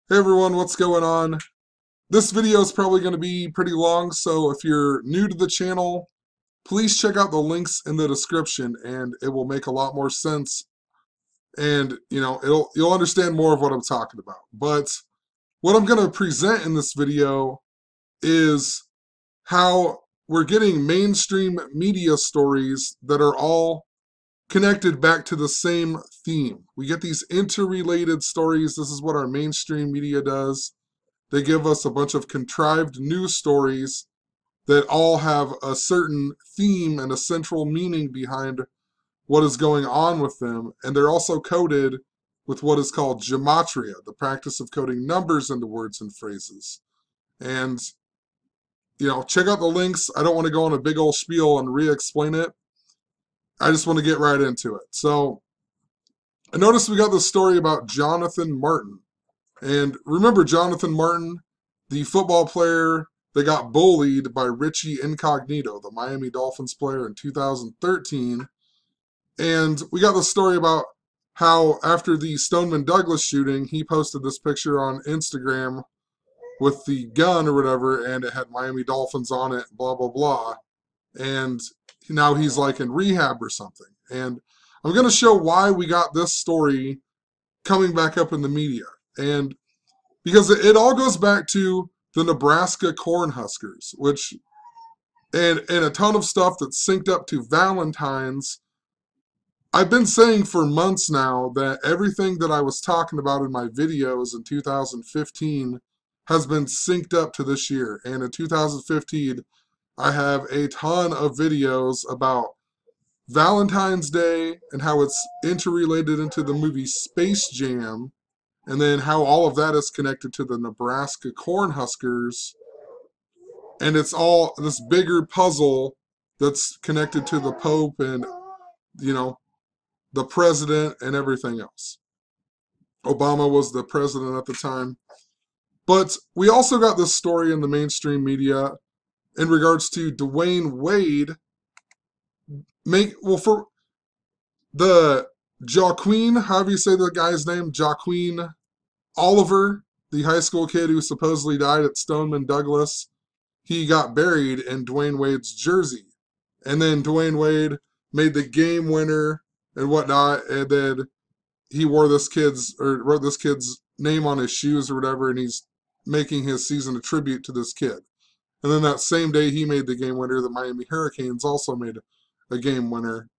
Hey everyone, what's going on? This video is probably going to be pretty long, so if you're new to the channel, please check out the links in the description and it will make a lot more sense and you'll understand more of what I'm talking about. But what I'm going to present in this video is how we're getting mainstream media stories that are all connected back to the same theme. We get these interrelated stories. This is what our mainstream media does. They give us a bunch of contrived news stories that all have a certain theme and a central meaning behind what is going on with them. And they're also coded with what is called gematria, the practice of coding numbers into words and phrases. And, check out the links. I don't want to go on a big old spiel and re-explain it. I just want to get right into it. So, I noticed we got this story about Jonathan Martin. And remember Jonathan Martin, the football player that got bullied by Richie Incognito, the Miami Dolphins player in 2013. And we got the story about how after the Stoneman Douglas shooting, he posted this picture on Instagram with the gun or whatever, and it had Miami Dolphins on it, blah, blah, blah. And now he's like in rehab or something. And I'm going to show why we got this story coming back up in the media. And because it all goes back to the Nebraska Cornhuskers, which, and a ton of stuff that's synced up to Valentines. I've been saying for months now that everything that I was talking about in my videos in 2015 has been synced up to this year. And in 2015, I have a ton of videos about Valentine's Day and how it's interrelated into the movie Space Jam, and then how all of that is connected to the Nebraska Cornhuskers. And it's all this bigger puzzle that's connected to the Pope and, the president and everything else. Obama was the president at the time. But we also got this story in the mainstream media in regards to Dwayne Wade. For the Joaquin, however you say the guy's name, Joaquin Oliver, the high school kid who supposedly died at Stoneman Douglas, he got buried in Dwayne Wade's jersey. And then Dwayne Wade made the game winner and whatnot, and then he wrote this kid's name on his shoes or whatever, and he's making his season a tribute to this kid. And then that same day he made the game winner, the Miami Hurricanes also made a game winner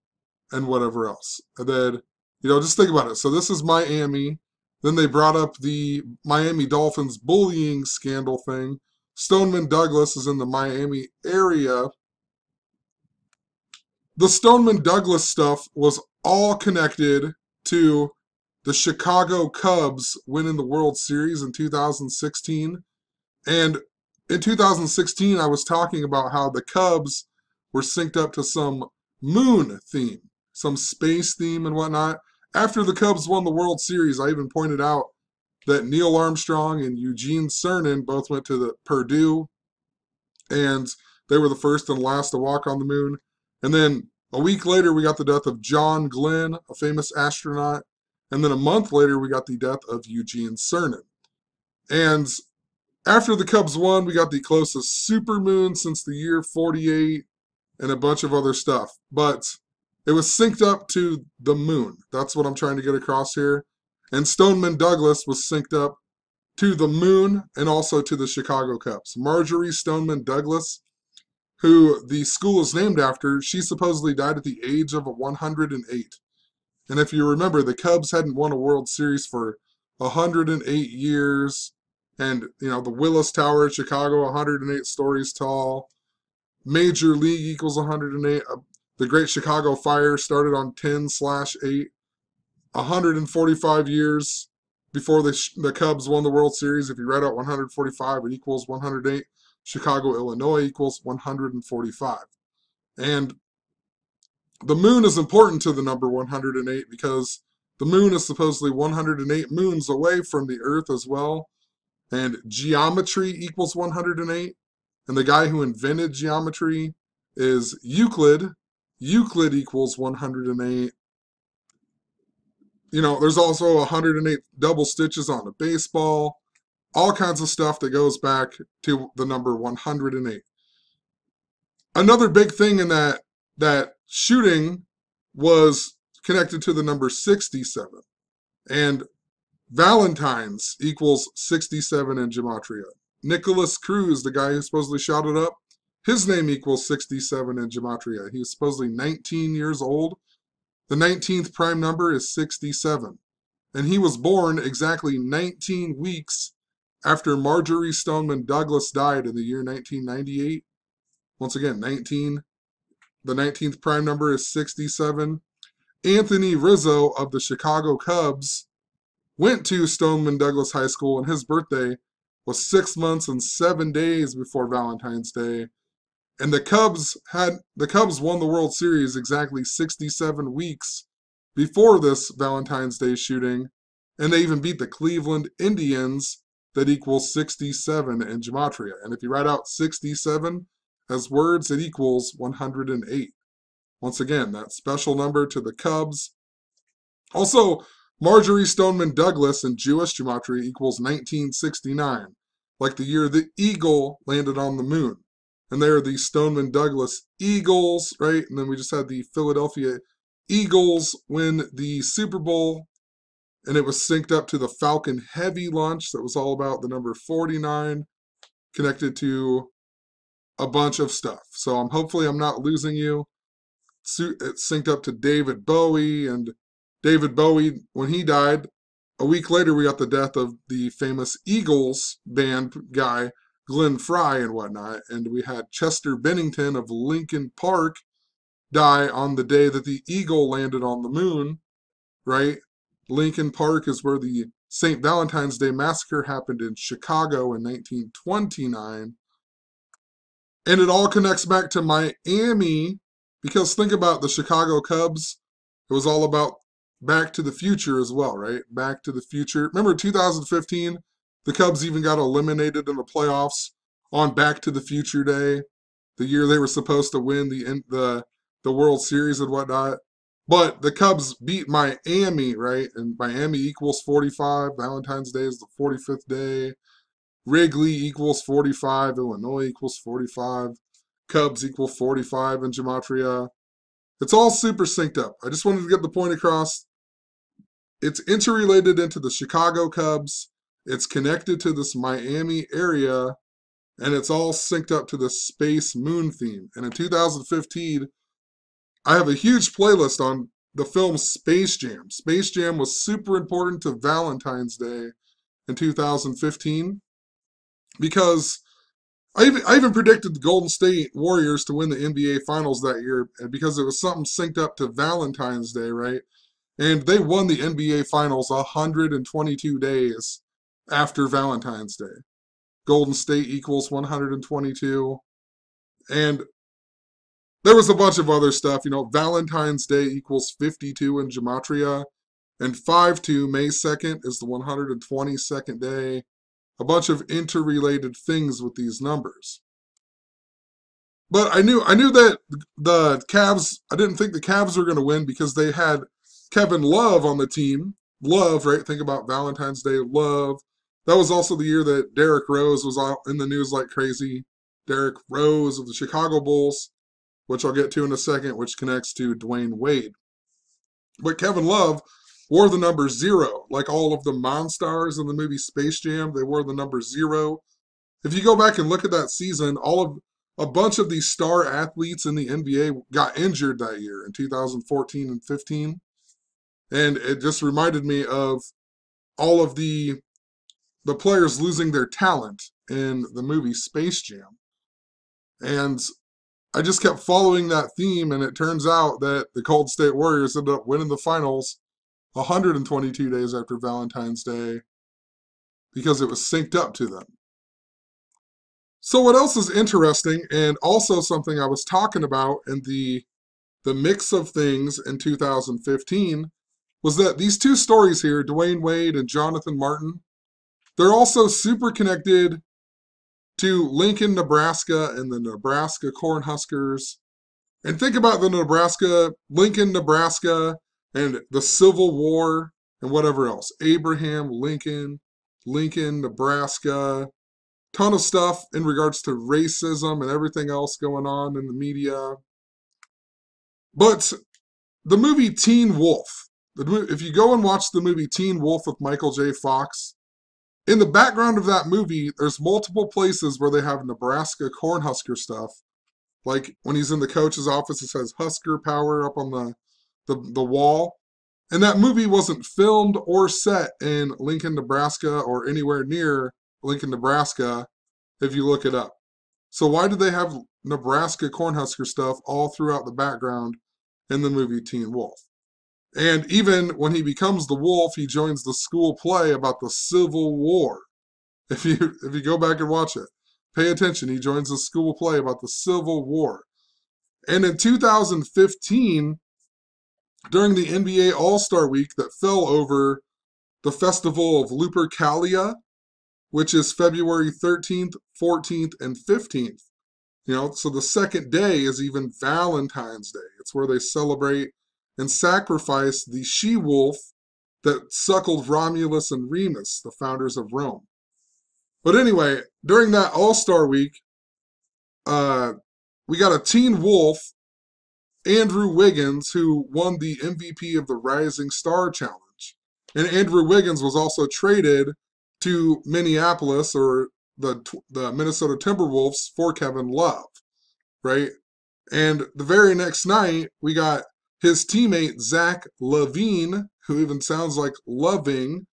and whatever else. And then, just think about it. So this is Miami. Then they brought up the Miami Dolphins bullying scandal thing. Stoneman Douglas is in the Miami area. The Stoneman Douglas stuff was all connected to the Chicago Cubs winning the World Series in 2016. And in 2016, I was talking about how the Cubs were synced up to some moon theme, some space theme and whatnot. After the Cubs won the World Series, I even pointed out that Neil Armstrong and Eugene Cernan both went to the Purdue, and they were the first and last to walk on the moon. And then a week later, we got the death of John Glenn, a famous astronaut. And then a month later, we got the death of Eugene Cernan. And after the Cubs won, we got the closest supermoon since the year 48 and a bunch of other stuff. But it was synced up to the moon. That's what I'm trying to get across here. And Stoneman Douglas was synced up to the moon and also to the Chicago Cubs. Marjorie Stoneman Douglas, who the school is named after, she supposedly died at the age of 108. And if you remember, the Cubs hadn't won a World Series for 108 years. And, the Willis Tower in Chicago, 108 stories tall. Major League equals 108. The Great Chicago Fire started on 10/8. 145 years before the Cubs won the World Series. If you write out 145, it equals 108. Chicago, Illinois equals 145. And the moon is important to the number 108 because the moon is supposedly 108 moons away from the Earth as well. And geometry equals 108. And the guy who invented geometry is Euclid. Euclid equals 108. There's also 108 double stitches on a baseball. all kinds of stuff that goes back to the number 108. Another big thing in that shooting was connected to the number 67. And Valentines equals 67 in gematria. Nicholas Cruz, the guy who supposedly shot it up, his name equals 67 in gematria. He's supposedly 19 years old. The 19th prime number is 67. And he was born exactly 19 weeks after Marjorie Stoneman Douglas died in the year 1998. Once again, 19. The 19th prime number is 67. Anthony Rizzo of the Chicago Cubs went to Stoneman Douglas High School, and his birthday was 6 months and 7 days before Valentine's Day. And the Cubs won the World Series exactly 67 weeks before this Valentine's Day shooting, and they even beat the Cleveland Indians. That equals 67 in gematria. And if you write out 67 as words, it equals 108. Once again, that special number to the Cubs. Also, Marjorie Stoneman Douglas in Jewish gematria equals 1969, like the year the eagle landed on the moon. And they're the Stoneman Douglas Eagles, right? And then we just had the Philadelphia Eagles win the Super Bowl, and it was synced up to the Falcon Heavy launch that was all about the number 49, connected to a bunch of stuff. So hopefully I'm not losing you. It's synced up to David Bowie, and David Bowie, when he died, a week later we got the death of the famous Eagles band guy, Glenn Frey and whatnot, and we had Chester Bennington of Lincoln Park die on the day that the eagle landed on the moon, right? Lincoln Park is where the St. Valentine's Day Massacre happened in Chicago in 1929. And it all connects back to Miami, because think about the Chicago Cubs. It was all about Back to the Future as well, right? Back to the Future. Remember 2015? The Cubs even got eliminated in the playoffs on Back to the Future Day, the year they were supposed to win the World Series and whatnot. But the Cubs beat Miami, right? And Miami equals 45. Valentine's Day is the 45th day. Wrigley equals 45. Illinois equals 45. Cubs equal 45 in gematria. It's all super synced up. I just wanted to get the point across. It's interrelated into the Chicago Cubs. It's connected to this Miami area. And it's all synced up to the space moon theme. And in 2015, I have a huge playlist on the film Space Jam. Space Jam was super important to Valentine's Day in 2015 because I even predicted the Golden State Warriors to win the NBA Finals that year because it was something synced up to Valentine's Day, right? And they won the NBA Finals 122 days after Valentine's Day. Golden State equals 122. And there was a bunch of other stuff, Valentine's Day equals 52 in gematria, and 5/2, May 2nd, is the 122nd day. A bunch of interrelated things with these numbers. But I knew that the Cavs, I didn't think the Cavs were going to win because they had Kevin Love on the team. Love, right? Think about Valentine's Day, Love. That was also the year that Derrick Rose was out in the news like crazy. Derrick Rose of the Chicago Bulls, which I'll get to in a second, which connects to Dwayne Wade. But Kevin Love wore the number 0, like all of the Monstars in the movie Space Jam. They wore the number 0. If you go back and look at that season, a bunch of these star athletes in the NBA got injured that year in 2014 and 15. And it just reminded me of all of the players losing their talent in the movie Space Jam. And I just kept following that theme, and it turns out that the Golden State Warriors ended up winning the finals 122 days after Valentine's Day because it was synced up to them. So what else is interesting, and also something I was talking about in the mix of things in 2015, was that these two stories here, Dwayne Wade and Jonathan Martin, they're also super connected to Lincoln, Nebraska, and the Nebraska Cornhuskers. And think about the Lincoln, Nebraska, and the Civil War, and whatever else. Abraham Lincoln, Lincoln, Nebraska. Ton of stuff in regards to racism and everything else going on in the media. But the movie Teen Wolf, if you go and watch the movie Teen Wolf with Michael J. Fox, in the background of that movie, there's multiple places where they have Nebraska Cornhusker stuff. Like when he's in the coach's office, it says Husker Power up on the wall. And that movie wasn't filmed or set in Lincoln, Nebraska, or anywhere near Lincoln, Nebraska, if you look it up. So why did they have Nebraska Cornhusker stuff all throughout the background in the movie Teen Wolf? And even when he becomes the wolf, he joins the school play about the Civil War. If you go back and watch it, pay attention. He joins the school play about the Civil War. And in 2015, during the NBA All-Star Week that fell over the festival of Lupercalia, which is February 13th, 14th, and 15th. So the second day is even Valentine's Day. It's where they celebrate and sacrifice the she-wolf that suckled Romulus and Remus, the founders of Rome. But anyway, during that All-Star Week, we got a teen wolf, Andrew Wiggins, who won the MVP of the Rising Star Challenge. And Andrew Wiggins was also traded to Minneapolis, or the Minnesota Timberwolves, for Kevin Love, right? And the very next night, we got his teammate, Zach LaVine, who even sounds like loving.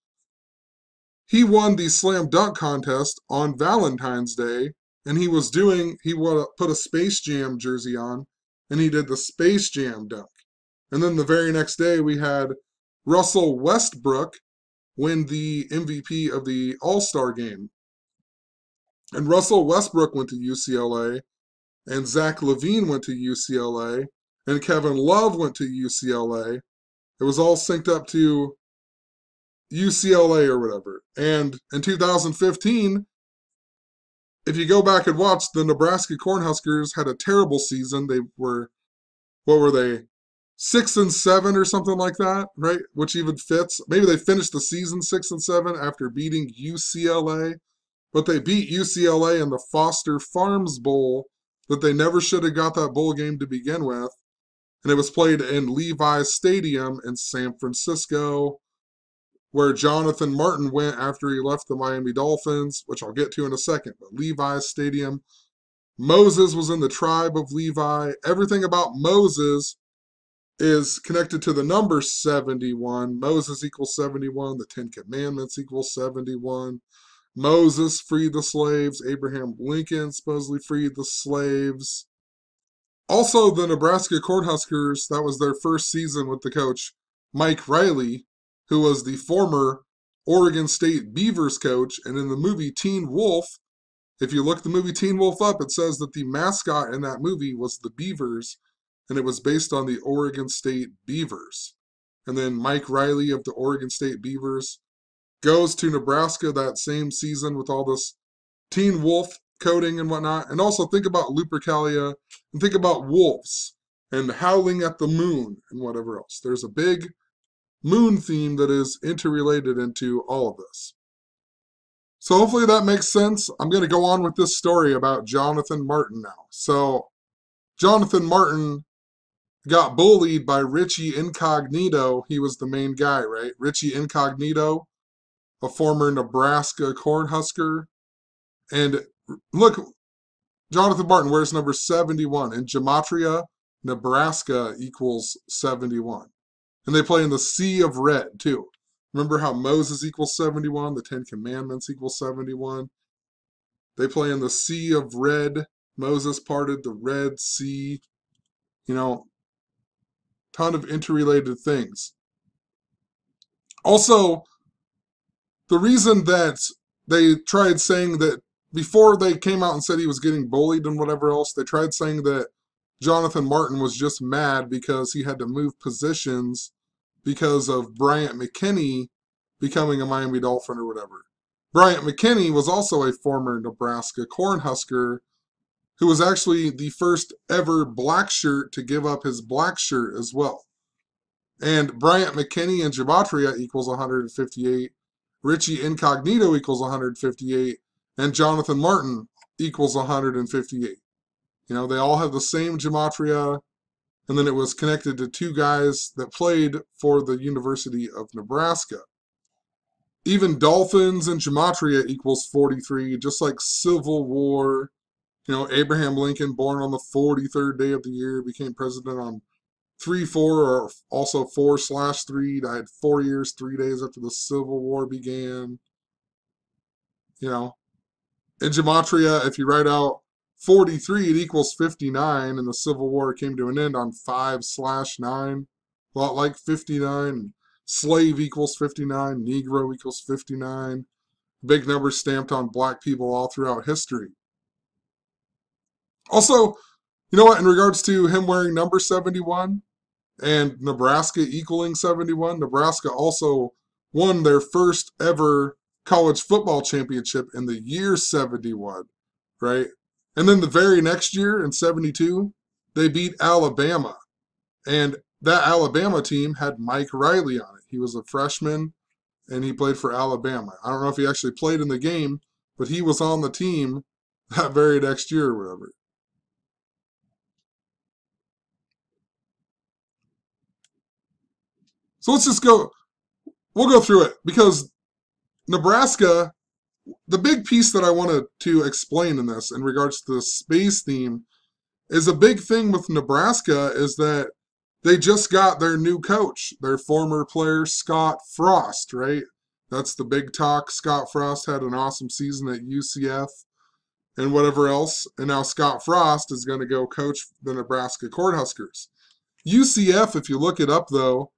He won the slam dunk contest on Valentine's Day, and he put a Space Jam jersey on, and he did the Space Jam dunk. And then the very next day, we had Russell Westbrook win the MVP of the All-Star game. And Russell Westbrook went to UCLA, and Zach LaVine went to UCLA, and Kevin Love went to UCLA. It was all synced up to UCLA or whatever. And in 2015, if you go back and watch, the Nebraska Cornhuskers had a terrible season. They were, 6-7 or something like that, right? Which even fits. Maybe they finished the season 6-7 after beating UCLA, but they beat UCLA in the Foster Farms Bowl that they never should have got that bowl game to begin with. And it was played in Levi's Stadium in San Francisco, where Jonathan Martin went after he left the Miami Dolphins, which I'll get to in a second. But Levi's Stadium. Moses was in the tribe of Levi. Everything about Moses is connected to the number 71. Moses equals 71. The Ten Commandments equals 71. Moses freed the slaves. Abraham Lincoln supposedly freed the slaves. Also, the Nebraska Cornhuskers, that was their first season with the coach Mike Riley, who was the former Oregon State Beavers coach. And in the movie Teen Wolf, if you look the movie Teen Wolf up, it says that the mascot in that movie was the Beavers, and it was based on the Oregon State Beavers. And then Mike Riley of the Oregon State Beavers goes to Nebraska that same season with all this Teen Wolf coding and whatnot. And also think about Lupercalia and think about wolves and howling at the moon and whatever else. There's a big moon theme that is interrelated into all of this. So hopefully that makes sense. I'm going to go on with this story about Jonathan Martin now. So Jonathan Martin got bullied by Richie Incognito. He was the main guy, right? Richie Incognito, a former Nebraska Cornhusker. And look, Jonathan Martin wears number 71. In Gematria, Nebraska equals 71. And they play in the Sea of Red, too. Remember how Moses equals 71? The Ten Commandments equals 71. They play in the Sea of Red. Moses parted the Red Sea. Ton of interrelated things. Also, the reason that they tried saying that before they came out and said he was getting bullied and whatever else, they tried saying that Jonathan Martin was just mad because he had to move positions because of Bryant McKinnie becoming a Miami Dolphin or whatever. Bryant McKinnie was also a former Nebraska Cornhusker who was actually the first ever black shirt to give up his black shirt as well. And Bryant McKinnie in Gematria equals 158. Richie Incognito equals 158, and Jonathan Martin equals 158. You know, they all have the same gematria, and then it was connected to two guys that played for the University of Nebraska. Even dolphins and gematria equals 43, just like Civil War. You know, Abraham Lincoln, born on the 43rd day of the year, became president on 3-4, or also 4/3, died 4 years, 3 days after the Civil War began. You know, in gematria, if you write out 43, it equals 59, and the Civil War came to an end on 5/9, a lot like 59. Slave equals 59, Negro equals 59. Big numbers stamped on black people all throughout history. Also, you know what, in regards to him wearing number 71 and Nebraska equaling 71, Nebraska also won their first ever college football championship in the year 71, right? And then the very next year in 72, they beat Alabama. And that Alabama team had Mike Riley on it. He was a freshman, and he played for Alabama. I don't know if he actually played in the game, but he was on the team that very next year or whatever. So let's just go, we'll go through it, because Nebraska, the big piece that I wanted to explain in this in regards to the space theme is a big thing with Nebraska is that they just got their new coach, their former player, Scott Frost, right? That's the big talk. Scott Frost had an awesome season at UCF and whatever else. And now Scott Frost is going to go coach the Nebraska Cornhuskers. UCF, if you look it up though,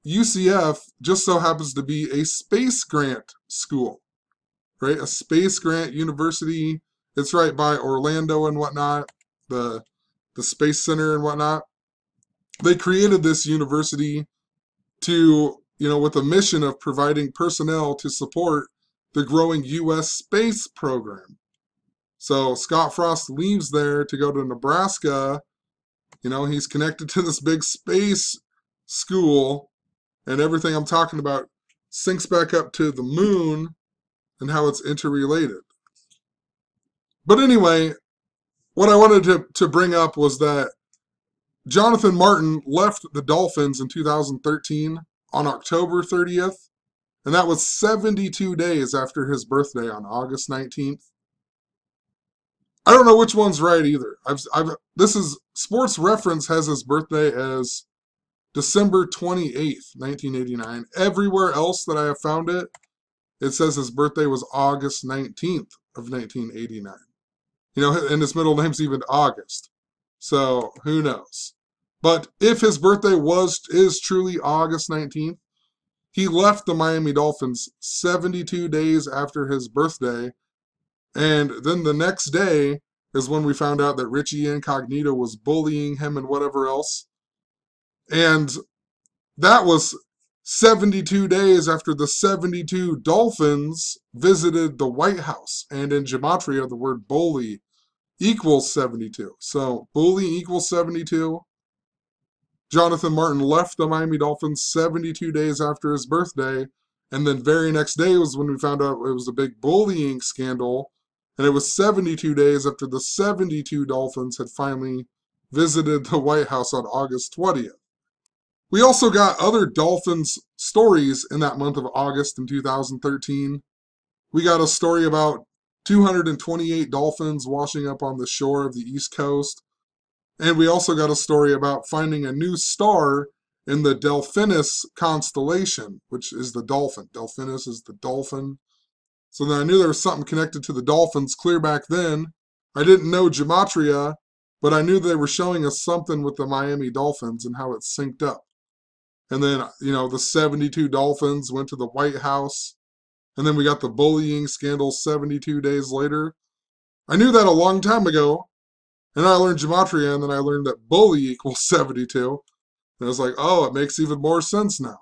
UCF just so happens to be a space grant school, right? A space grant university. It's right by Orlando and whatnot, the Space Center and whatnot. They created this university to, you know, with a mission of providing personnel to support the growing U.S. space program. So Scott Frost leaves there to go to Nebraska. You know, he's connected to this big space school, and everything I'm talking about syncs back up to the moon and how it's interrelated. But anyway, what I wanted to bring up was that Jonathan Martin left the Dolphins in 2013 on October 30th, and that was 72 days after his birthday on August 19th. I don't know which one's right either. This is Sports Reference has his birthday as December 28th, 1989. Everywhere else that I have found it, it says his birthday was August 19th of 1989. You know, and his middle name's even August. So, who knows? But if his birthday is truly August 19th, he left the Miami Dolphins 72 days after his birthday, and then the next day is when we found out that Richie Incognito was bullying him and whatever else. And that was 72 days after the 72 Dolphins visited the White House. And in gematria, the word bully equals 72. So bully equals 72. Jonathan Martin left the Miami Dolphins 72 days after his birthday. And then very next day was when we found out it was a big bullying scandal. And it was 72 days after the 72 Dolphins had finally visited the White House on August 20th. We also got other Dolphins stories in that month of August in 2013. We got a story about 228 dolphins washing up on the shore of the East Coast. And we also got a story about finding a new star in the Delphinus constellation, which is the dolphin. Delphinus is the dolphin. So then I knew there was something connected to the dolphins clear back then. I didn't know gematria, but I knew they were showing us something with the Miami Dolphins and how it synced up. And then, you know, the 72 Dolphins went to the White House. And then we got the bullying scandal 72 days later. I knew that a long time ago. And I learned gematria, and then I learned that bully equals 72. And I was like, oh, it makes even more sense now.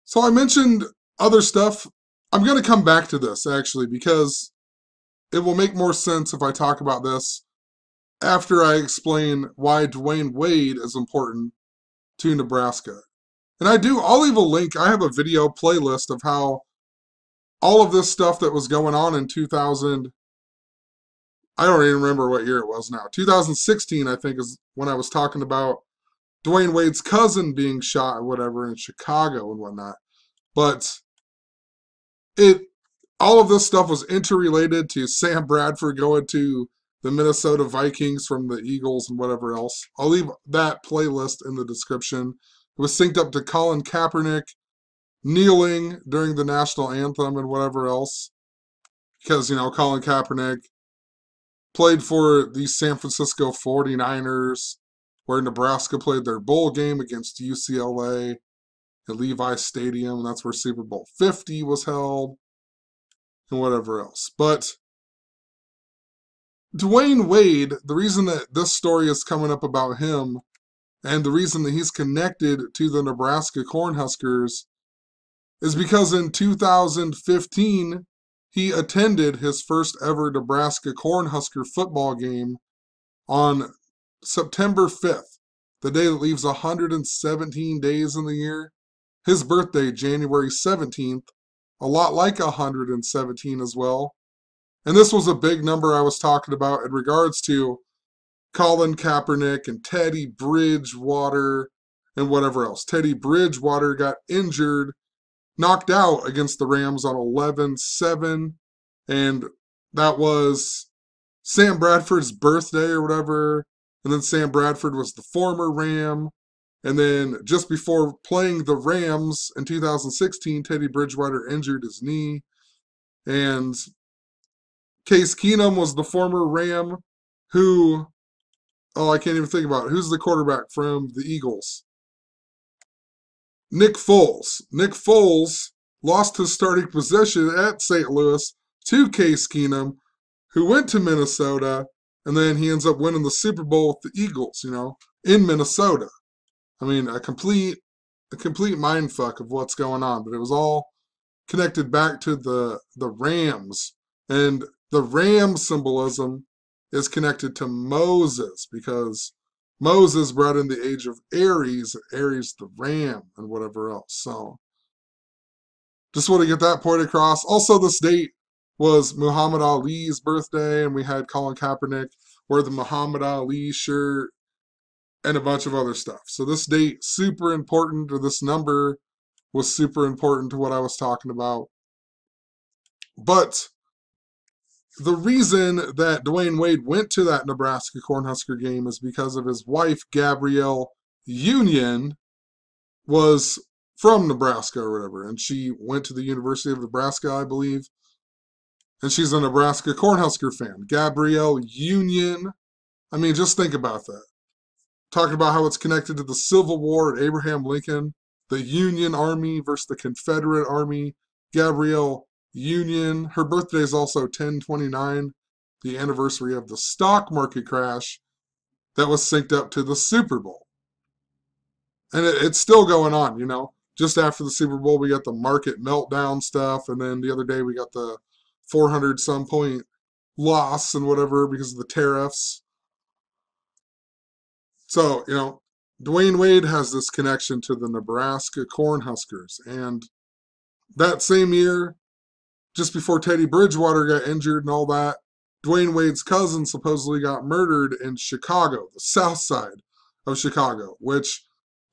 So I mentioned other stuff. I'm going to come back to this, actually, because it will make more sense if I talk about this after I explain why Dwayne Wade is important to Nebraska. And I'll leave a link. I have a video playlist of how all of this stuff that was going on in 2000, I don't even remember what year it was now. 2016, I think, is when I was talking about Dwayne Wade's cousin being shot or whatever in Chicago and whatnot. But all of this stuff was interrelated to Sam Bradford going to the Minnesota Vikings from the Eagles and whatever else. I'll leave that playlist in the description. It was synced up to Colin Kaepernick kneeling during the national anthem and whatever else. Because, Colin Kaepernick played for the San Francisco 49ers, where Nebraska played their bowl game against UCLA at Levi Stadium, and that's where Super Bowl 50 was held, and whatever else. But Dwayne Wade, the reason that this story is coming up about him, and the reason that he's connected to the Nebraska Cornhuskers, is because in 2015, he attended his first ever Nebraska Cornhusker football game on September 5th, the day that leaves 117 days in the year. His birthday, January 17th, a lot like 117 as well. And this was a big number I was talking about in regards to Colin Kaepernick and Teddy Bridgewater and whatever else. Teddy Bridgewater got injured, knocked out against the Rams on 11-7, and that was Sam Bradford's birthday or whatever. And then Sam Bradford was the former Ram. And then just before playing the Rams in 2016, Teddy Bridgewater injured his knee. And Case Keenum was the former Ram who, I can't even think about it. Who's the quarterback from the Eagles? Nick Foles. Nick Foles lost his starting position at St. Louis to Case Keenum, who went to Minnesota, and then he ends up winning the Super Bowl with the Eagles, in Minnesota. I mean, a complete mindfuck of what's going on, but it was all connected back to the Rams. And the ram symbolism is connected to Moses, because Moses brought in the age of Aries the ram, and whatever else. So, just want to get that point across. Also, this date was Muhammad Ali's birthday, and we had Colin Kaepernick wear the Muhammad Ali shirt and a bunch of other stuff. So this date, super important, or this number was super important to what I was talking about. But the reason that Dwayne Wade went to that Nebraska Cornhusker game is because of his wife, Gabrielle Union, was from Nebraska or whatever, and she went to the University of Nebraska, I believe, and she's a Nebraska Cornhusker fan. Gabrielle Union, I mean, just think about that. Talking about how it's connected to the Civil War at Abraham Lincoln, the Union Army versus the Confederate Army. Gabrielle Union, her birthday is also 10/29, the anniversary of the stock market crash that was synced up to the Super Bowl. And it's still going on, Just after the Super Bowl, we got the market meltdown stuff, and then the other day we got the 400-some point loss and whatever because of the tariffs. So, Dwayne Wade has this connection to the Nebraska Cornhuskers. And that same year, just before Teddy Bridgewater got injured and all that, Dwayne Wade's cousin supposedly got murdered in Chicago, the south side of Chicago, which,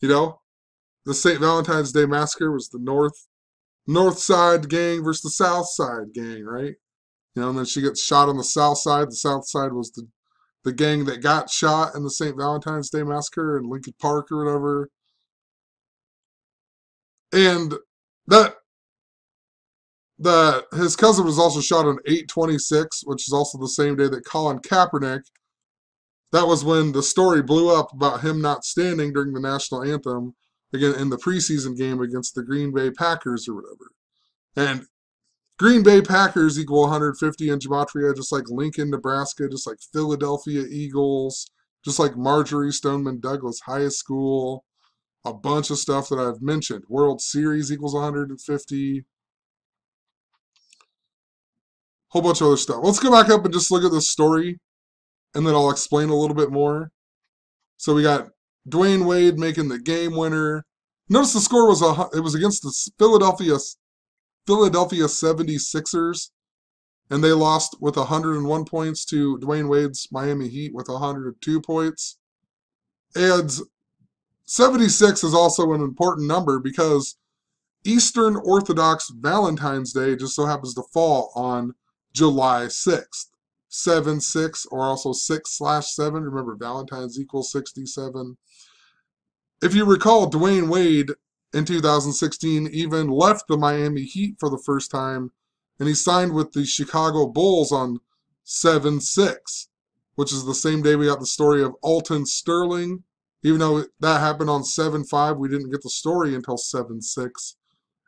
the St. Valentine's Day Massacre was the north side gang versus the south side gang, right? And then she gets shot on the south side. The south side was the gang that got shot in the St. Valentine's Day Massacre in Lincoln Park or whatever. And his cousin was also shot on 8/26, which is also the same day that Colin Kaepernick, that was when the story blew up about him not standing during the national anthem, again, in the preseason game against the Green Bay Packers or whatever. And Green Bay Packers equal 150 in gematria, just like Lincoln, Nebraska, just like Philadelphia Eagles, just like Marjorie Stoneman Douglas High School, a bunch of stuff that I've mentioned. World Series equals 150. Whole bunch of other stuff. Let's go back up and just look at this story, and then I'll explain a little bit more. So we got Dwayne Wade making the game winner. Notice the score was it was against the Philadelphia 76ers, and they lost with 101 points to Dwayne Wade's Miami Heat with 102 points. And 76 is also an important number because Eastern Orthodox Valentine's Day just so happens to fall on July 6th. 7-6, or also 6/7. Remember, Valentine's equals 67. If you recall, Dwayne Wade in 2016 even left the Miami Heat for the first time, and he signed with the Chicago Bulls on 7/6, which is the same day we got the story of Alton Sterling. Even though that happened on 7/5, we didn't get the story until 7/6.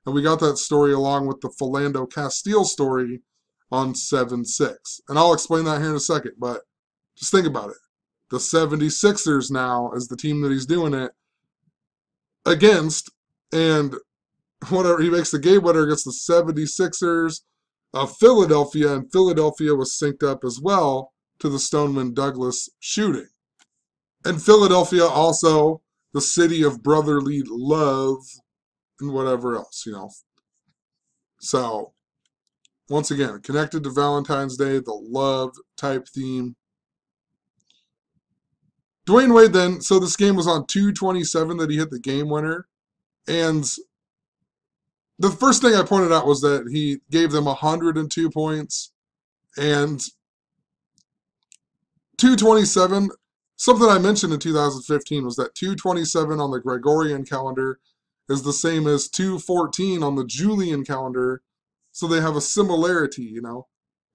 And we got that story along with the Philando Castile story on 7/6. And I'll explain that here in a second, but just think about it. The 76ers now is the team that he's doing it against, and whatever, he makes the game winner against the 76ers of Philadelphia, and Philadelphia was synced up as well to the Stoneman Douglas shooting. And Philadelphia also, the city of brotherly love, and whatever else, So, once again, connected to Valentine's Day, the love type theme. Dwayne Wade then, so this game was on 2/27 that he hit the game winner. And the first thing I pointed out was that he gave them 102 points. And 2/27, something I mentioned in 2015 was that 2/27 on the Gregorian calendar is the same as 2/14 on the Julian calendar. So they have a similarity,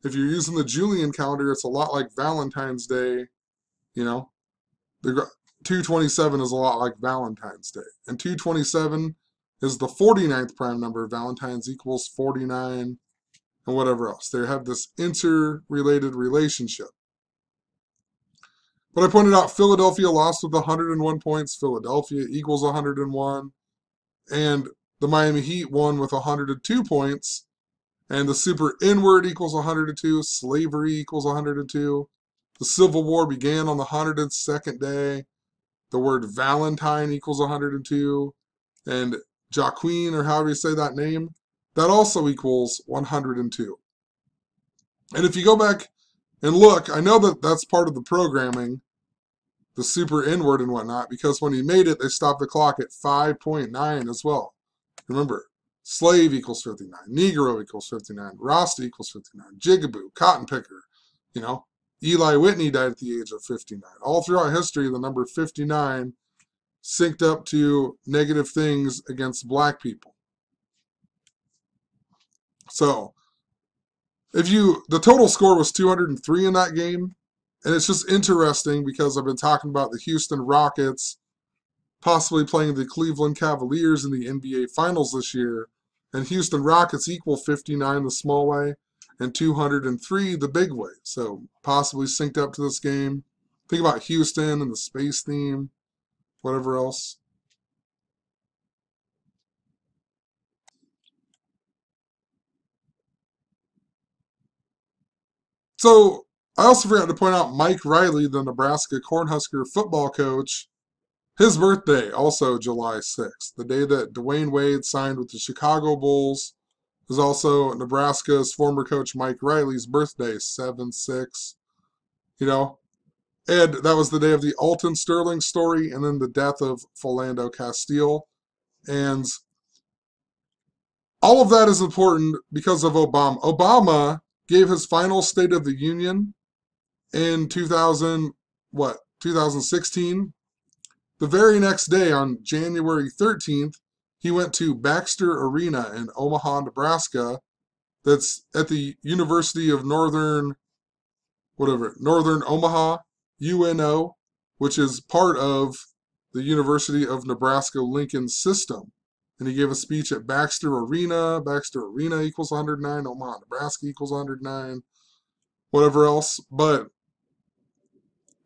If you're using the Julian calendar, it's a lot like Valentine's Day, The 2/27 is a lot like Valentine's Day. And 2/27 is the 49th prime number. Valentine's equals 49 and whatever else. They have this interrelated relationship. But I pointed out Philadelphia lost with 101 points. Philadelphia equals 101. And the Miami Heat won with 102 points. And the super N-word equals 102. Slavery equals 102. The Civil War began on the 102nd day. The word Valentine equals 102. And Joaquin, or however you say that name, that also equals 102. And if you go back and look, I know that that's part of the programming, the super N-word and whatnot, because when he made it, they stopped the clock at 5.9 as well. Remember, slave equals 59, Negro equals 59, Rasta equals 59, Jigaboo, Cotton Picker, Eli Whitney died at the age of 59. All throughout history, the number 59 synced up to negative things against black people. So, the total score was 203 in that game, and it's just interesting because I've been talking about the Houston Rockets possibly playing the Cleveland Cavaliers in the NBA Finals this year, and Houston Rockets equal 59 the small way, and 203 the big way. So possibly synced up to this game. Think about Houston and the space theme, whatever else. So I also forgot to point out Mike Riley, the Nebraska Cornhusker football coach. His birthday, also July 6th. The day that Dwayne Wade signed with the Chicago Bulls is also Nebraska's former coach Mike Riley's birthday, 7/6. And that was the day of the Alton Sterling story and then the death of Philando Castile. And all of that is important because of Obama. Obama gave his final State of the Union in 2016. The very next day, on January 13th, he went to Baxter Arena in Omaha, Nebraska. That's at the University of North Omaha, UNO, which is part of the University of Nebraska-Lincoln system. And he gave a speech at Baxter Arena. Baxter Arena equals 109. Omaha, Nebraska equals 109. Whatever else. But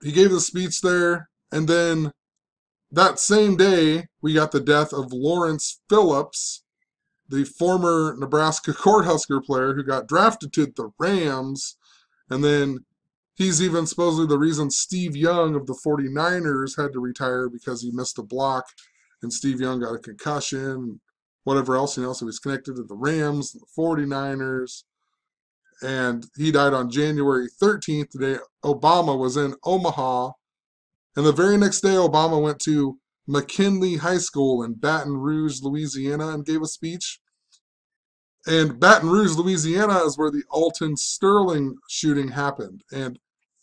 he gave the speech there, and then that same day, we got the death of Lawrence Phillips, the former Nebraska Cornhusker player who got drafted to the Rams. And then he's even supposedly the reason Steve Young of the 49ers had to retire because he missed a block and Steve Young got a concussion, whatever else, so he's connected to the Rams, and the 49ers, and he died on January 13th, the day Obama was in Omaha, and the very next day Obama went to McKinley High School in Baton Rouge, Louisiana, and gave a speech. And Baton Rouge, Louisiana is where the Alton Sterling shooting happened. And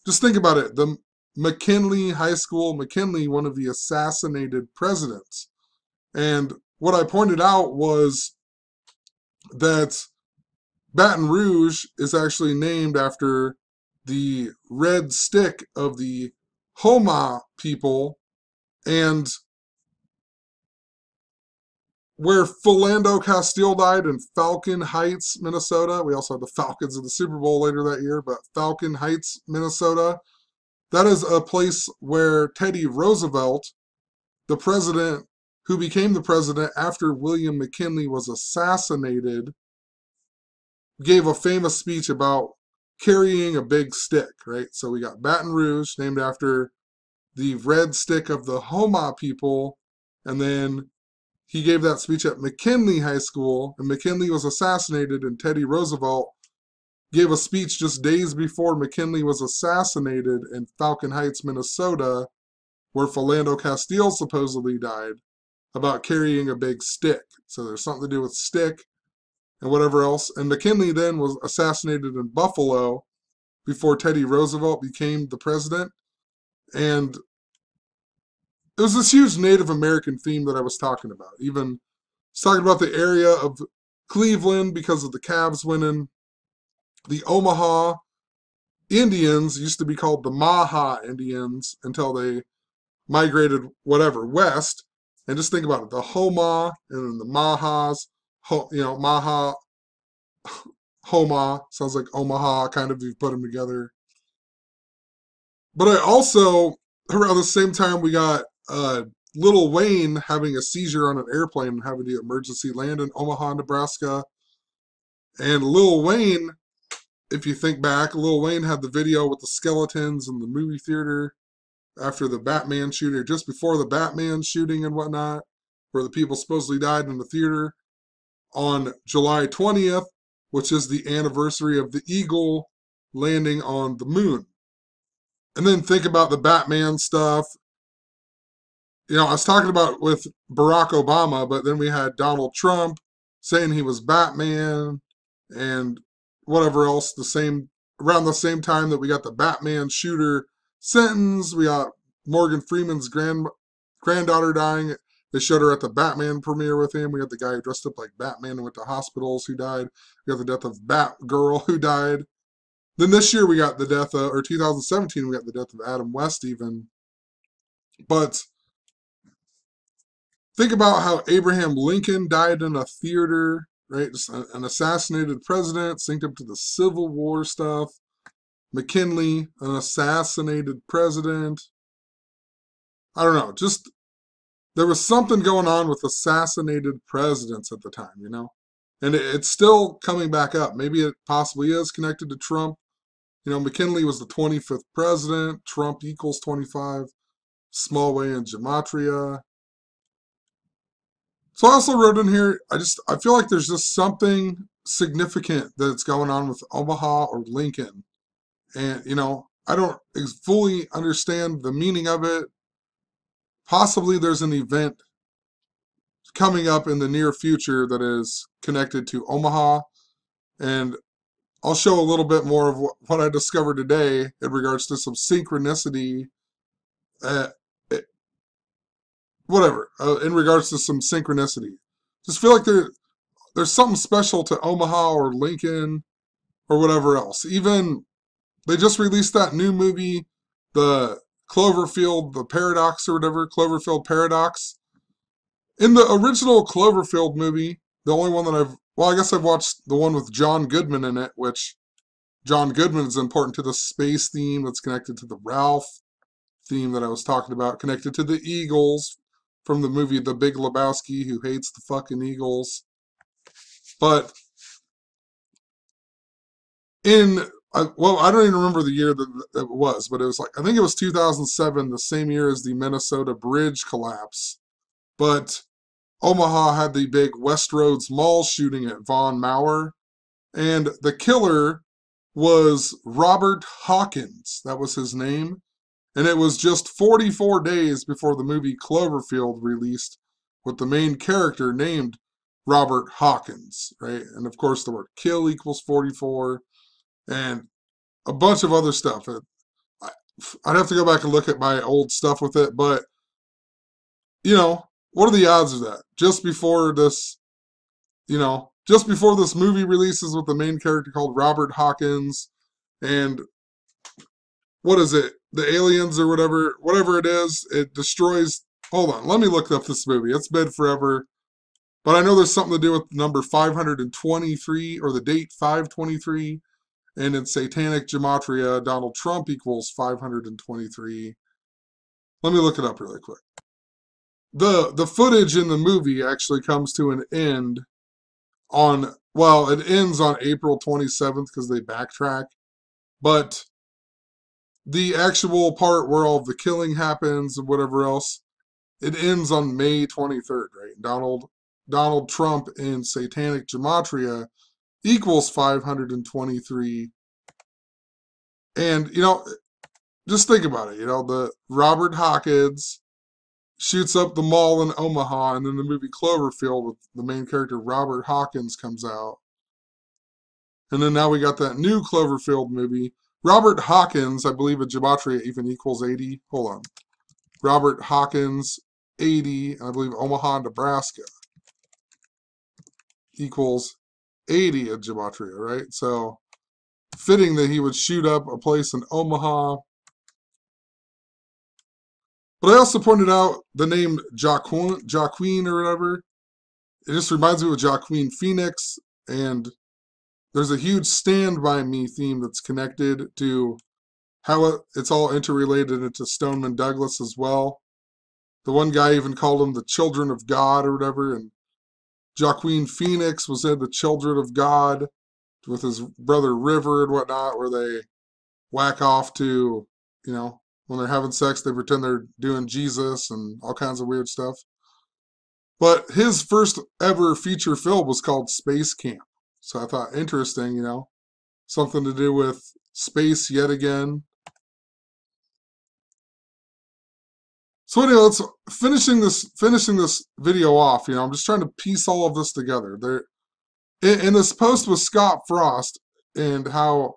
just think about it. The McKinley High School, McKinley, one of the assassinated presidents. And what I pointed out was that Baton Rouge is actually named after the red stick of the Homa people, and where Philando Castile died in Falcon Heights, Minnesota. We also had the Falcons in the Super Bowl later that year, but Falcon Heights, Minnesota. That is a place where Teddy Roosevelt, the president who became the president after William McKinley was assassinated, gave a famous speech about carrying a big stick, right? So we got Baton Rouge, named after the red stick of the Homa people, and then he gave that speech at McKinley High School, and McKinley was assassinated, and Teddy Roosevelt gave a speech just days before McKinley was assassinated in Falcon Heights, Minnesota, where Philando Castile supposedly died, about carrying a big stick. So there's something to do with stick and whatever else. And McKinley then was assassinated in Buffalo before Teddy Roosevelt became the president. And it was this huge Native American theme that I was talking about. Even I was talking about the area of Cleveland because of the Cavs winning. The Omaha Indians used to be called the Maha Indians until they migrated west. And just think about it, the Homa and then the Mahas, Maha, Homa, sounds like Omaha, kind of, if you put them together. But I also, around the same time, we got Lil Wayne having a seizure on an airplane and having to emergency land in Omaha, Nebraska. And Lil Wayne, if you think back, Lil Wayne had the video with the skeletons in the movie theater after the Batman shooting, just before the Batman shooting and whatnot, where the people supposedly died in the theater, on July 20th, which is the anniversary of the Eagle landing on the moon. And then think about the Batman stuff. I was talking about with Barack Obama, but then we had Donald Trump saying he was Batman and whatever else. Around the same time that we got the Batman shooter sentence, we got Morgan Freeman's granddaughter dying. They showed her at the Batman premiere with him. We got the guy who dressed up like Batman and went to hospitals who died. We got the death of Batgirl who died. Then this year we got the death of, or 2017, we got the death of Adam West even. But think about how Abraham Lincoln died in a theater, right? Just an assassinated president, synced up to the Civil War stuff. McKinley, an assassinated president. I don't know, just there was something going on with assassinated presidents at the time, And it's still coming back up. Maybe it possibly is connected to Trump. McKinley was the 25th president. Trump equals 25. Small way in gematria. So I also wrote in here, I feel like there's just something significant that's going on with Omaha or Lincoln. And, I don't fully understand the meaning of it. Possibly there's an event coming up in the near future that is connected to Omaha. And I'll show a little bit more of what I discovered today in regards to some synchronicity. In regards to some synchronicity. Just feel like there's something special to Omaha or Lincoln or whatever else. Even they just released that new movie, the Cloverfield, the Paradox or whatever, Cloverfield Paradox. In the original Cloverfield movie, the only one that I guess I've watched the one with John Goodman in it, which John Goodman is important to the space theme that's connected to the Ralph theme that I was talking about, connected to the Eagles from the movie The Big Lebowski, who hates the fucking Eagles. But I don't even remember the year that it was, but it was I think it was 2007, the same year as the Minnesota bridge collapse. but Omaha had the big Westroads Mall shooting at Von Mauer, and the killer was Robert Hawkins. That was his name. And it was just 44 days before the movie Cloverfield released, with the main character named Robert Hawkins, right? And of course, the word kill equals 44, and a bunch of other stuff. I'd have to go back and look at my old stuff with it, but, what are the odds of that? Just before this movie releases with the main character called Robert Hawkins, and what is it? The aliens or whatever it is, it destroys. Hold on, let me look up this movie. It's been forever, but I know there's something to do with number 523 or the date 523, and in Satanic Gematria, Donald Trump equals 523. Let me look it up really quick. The footage in the movie actually comes to an end it ends on April 27th because they backtrack, but the actual part where all the killing happens and whatever else, it ends on May 23rd, right? Donald Trump in Satanic Gematria equals 523. And, just think about it. The Robert Hawkins shoots up the mall in Omaha, and then the movie Cloverfield with the main character Robert Hawkins comes out. And then now we got that new Cloverfield movie. Robert Hawkins, I believe in Gematria even equals 80. Hold on. Robert Hawkins, 80, and I believe Omaha, Nebraska equals 80 in Gematria, right? So, fitting that he would shoot up a place in Omaha. But I also pointed out the name Joaquin or whatever. It just reminds me of Joaquin Phoenix, and there's a huge Stand By Me theme that's connected to how it's all interrelated into Stoneman Douglas as well. The one guy even called them the Children of God or whatever, and Joaquin Phoenix was in the Children of God with his brother River and whatnot, where they whack off to, when they're having sex, they pretend they're doing Jesus and all kinds of weird stuff. But his first ever feature film was called Space Camp. So I thought, interesting, something to do with space yet again. So anyway, let's finishing this video off. I'm just trying to piece all of this together. In this post with Scott Frost and how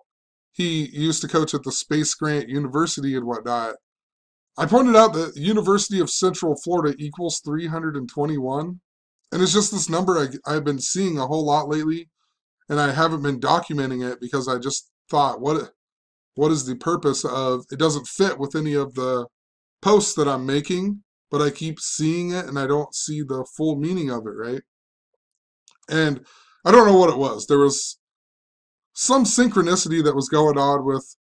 he used to coach at the Space Grant University and whatnot, I pointed out that University of Central Florida equals 321, and it's just this number I've been seeing a whole lot lately, and I haven't been documenting it because I just thought, what is the purpose of it? Doesn't fit with any of the posts that I'm making, but I keep seeing it and I don't see the full meaning of it, right? And I don't know what it was. There was some synchronicity that was going on with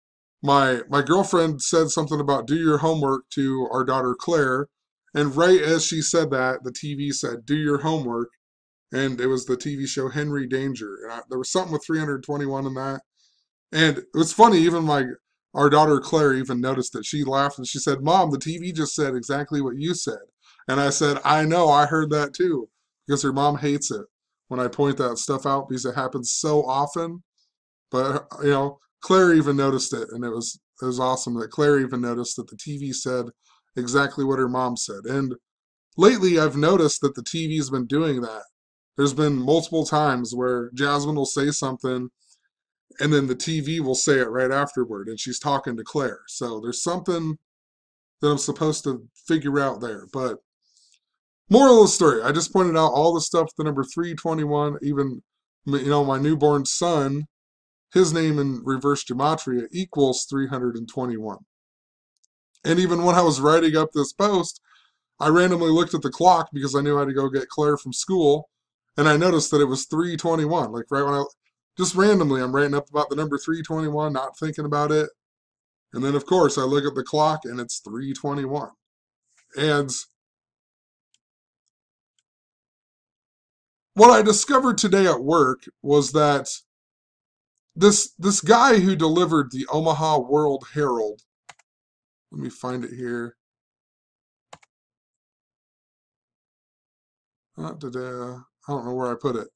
my girlfriend said something about do your homework to our daughter Claire, and right as she said that, the TV said do your homework, and it was the TV show Henry Danger, and there was something with 321 in that. And it was funny, even our daughter Claire even noticed it. She laughed and she said, "Mom, the TV just said exactly what you said." And I said, "I know, I heard that too." Because her mom hates it when I point that stuff out because it happens so often. But, Claire even noticed it, and it was awesome that Claire even noticed that the TV said exactly what her mom said. And lately I've noticed that the TV's been doing that. There's been multiple times where Jasmine will say something and then the TV will say it right afterward, and she's talking to Claire. So there's something that I'm supposed to figure out there. But moral of the story, I just pointed out all the stuff, the number 321, even, my newborn son, his name in reverse gematria equals 321. And even when I was writing up this post, I randomly looked at the clock because I knew I had to go get Claire from school, and I noticed that it was 321. Like right when just randomly, I'm writing up about the number 321, not thinking about it. And then, of course, I look at the clock, and it's 321. And what I discovered today at work was that this guy who delivered the Omaha World Herald, let me find it here. I don't know where I put it.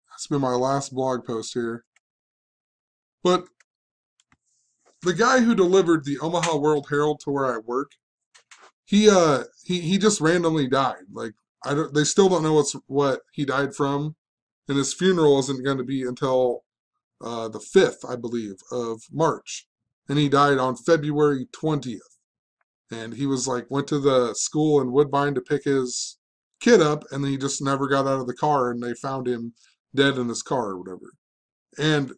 That's been my last blog post here. But the guy who delivered the Omaha World Herald to where I work, he just randomly died. Like they still don't know what he died from, and his funeral isn't going to be until the 5th, I believe, of March, and he died on February 20th. And he was like went to the school in Woodbine to pick his kid up, and then he just never got out of the car, and they found him dead in his car or whatever. And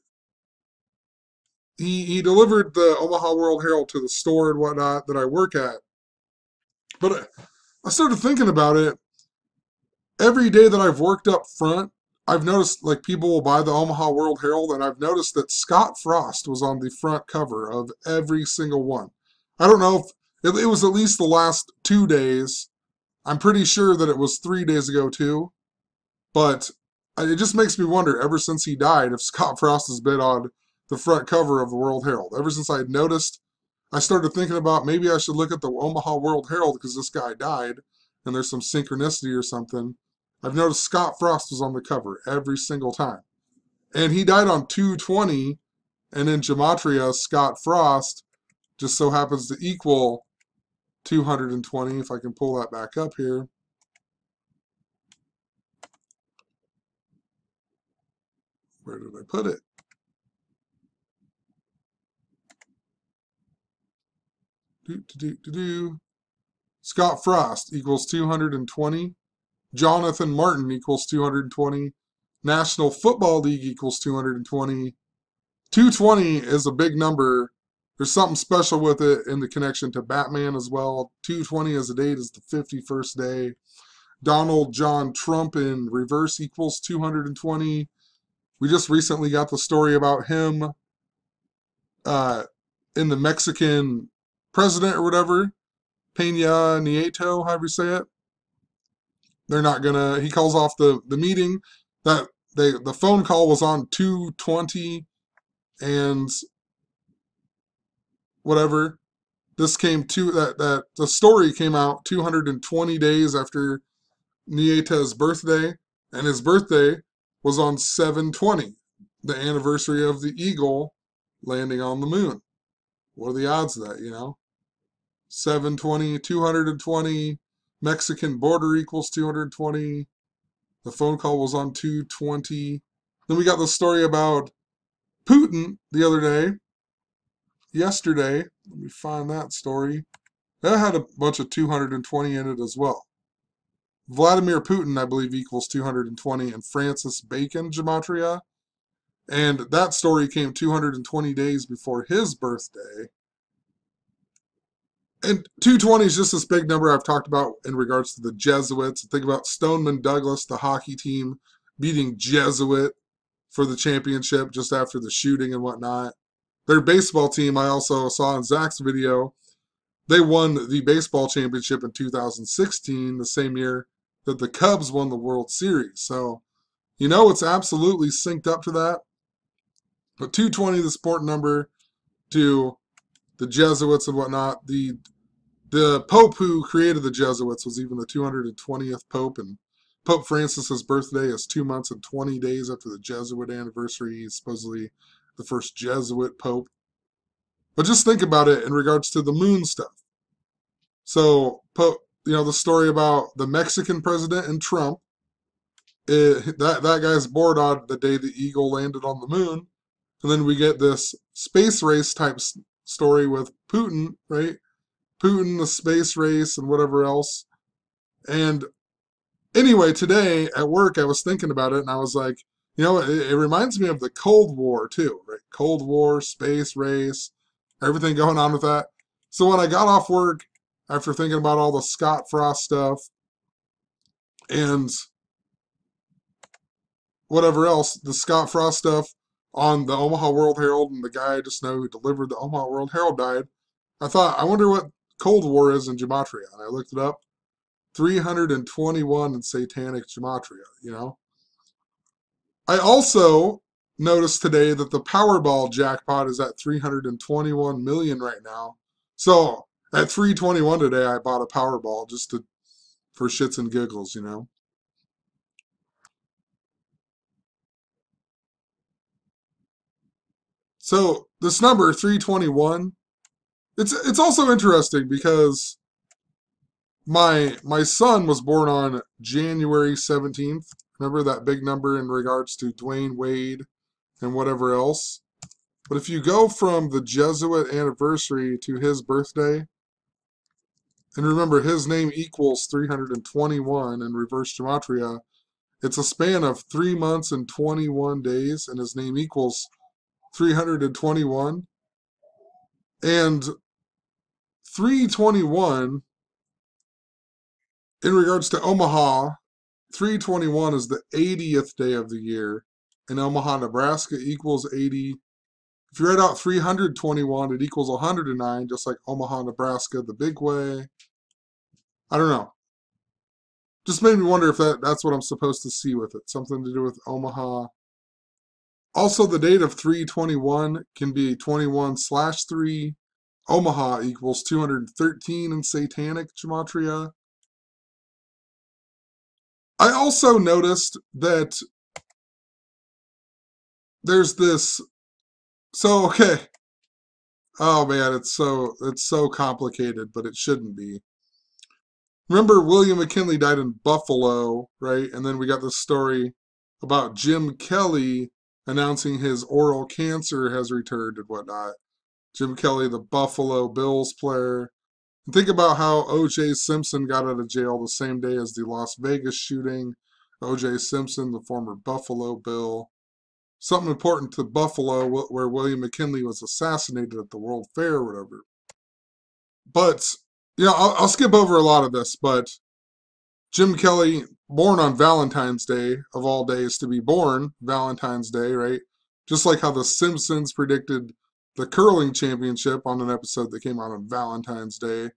he delivered the Omaha World Herald to the store and whatnot that I work at. But I started thinking about it. Every day that I've worked up front, I've noticed like people will buy the Omaha World Herald, and I've noticed that Scott Frost was on the front cover of every single one. I don't know if it was at least the last 2 days. I'm pretty sure that it was 3 days ago too. But it just makes me wonder, ever since he died, if Scott Frost has been on the front cover of the World Herald. Ever since I noticed, I started thinking about maybe I should look at the Omaha World Herald because this guy died and there's some synchronicity or something. I've noticed Scott Frost was on the cover every single time. And he died on 2/20, and in Gematria, Scott Frost just so happens to equal 220, if I can pull that back up here. Where did I put it? Scott Frost equals 220. Jonathan Martin equals 220. National Football League equals 220. 220 is a big number. There's something special with it in the connection to Batman as well. 220 as a date is the 51st day. Donald John Trump in reverse equals 220. We just recently got the story about him in the Mexican president or whatever, Peña Nieto, however you say it. They're not gonna. He calls off the meeting. The phone call was on 2/20 and whatever. This came to that the story came out 220 days after Nieta's birthday, and his birthday was on 7/20, the anniversary of the eagle landing on the moon. What are the odds of that, 7/20, 220, Mexican border equals 220. The phone call was on 2/20. Then we got the story about Putin the other day. Yesterday, let me find that story. That had a bunch of 220 in it as well. Vladimir Putin, I believe, equals 220, and Francis Bacon Gematria. And that story came 220 days before his birthday. And 220 is just this big number I've talked about in regards to the Jesuits. Think about Stoneman Douglas, the hockey team, beating Jesuit for the championship just after the shooting and whatnot. Their baseball team, I also saw in Zach's video, they won the baseball championship in 2016, the same year that the Cubs won the World Series. So, it's absolutely synced up to that. But 220, the sport number, to the Jesuits and whatnot. The Pope who created the Jesuits was even the 220th Pope, and Pope Francis's birthday is 2 months and 20 days after the Jesuit anniversary. He's supposedly the first Jesuit Pope. But just think about it in regards to the moon stuff. So, the story about the Mexican president and Trump, that guy's bored on the day the eagle landed on the moon. And then we get this space race type story with Putin, right? Putin, the space race, and whatever else. And anyway, today at work, I was thinking about it, and I was like, it reminds me of the Cold War too, right? Cold War, space race, everything going on with that. So when I got off work, after thinking about all the Scott Frost stuff and whatever else, the Scott Frost stuff on the Omaha World Herald, and the guy I just know who delivered the Omaha World Herald died, I thought, I wonder what Cold War is in Gematria. And I looked it up. 321 in Satanic Gematria, I also noticed today that the Powerball jackpot is at 321 million right now. So at 321 today, I bought a Powerball just for shits and giggles, you know. So this number 321, it's also interesting because my son was born on January 17th. Remember that big number in regards to Dwayne Wade and whatever else? But if you go from the Jesuit anniversary to his birthday, and remember his name equals 321 in reverse gematria, it's a span of 3 months and 21 days, and his name equals 321. And 321, in regards to Omaha, 321 is the 80th day of the year. In Omaha, Nebraska equals 80. If you write out 321, it equals 109, just like Omaha, Nebraska, the big way. I don't know. Just made me wonder if that's what I'm supposed to see with it. Something to do with Omaha. Also, the date of 321 can be 21/3. Omaha equals 213 in Satanic Gematria. I also noticed that there's this. So, okay. Oh man, it's so complicated, but it shouldn't be. Remember, William McKinley died in Buffalo, right? And then we got this story about Jim Kelly announcing his oral cancer has returned and whatnot. Jim Kelly, the Buffalo Bills player. And think about how O.J. Simpson got out of jail the same day as the Las Vegas shooting. O.J. Simpson, the former Buffalo Bill. Something important to Buffalo, where William McKinley was assassinated at the World Fair or whatever. But, I'll skip over a lot of this, but Jim Kelly, born on Valentine's Day, of all days to be born, Valentine's Day, right? Just like how the Simpsons predicted the curling championship on an episode that came out on Valentine's Day.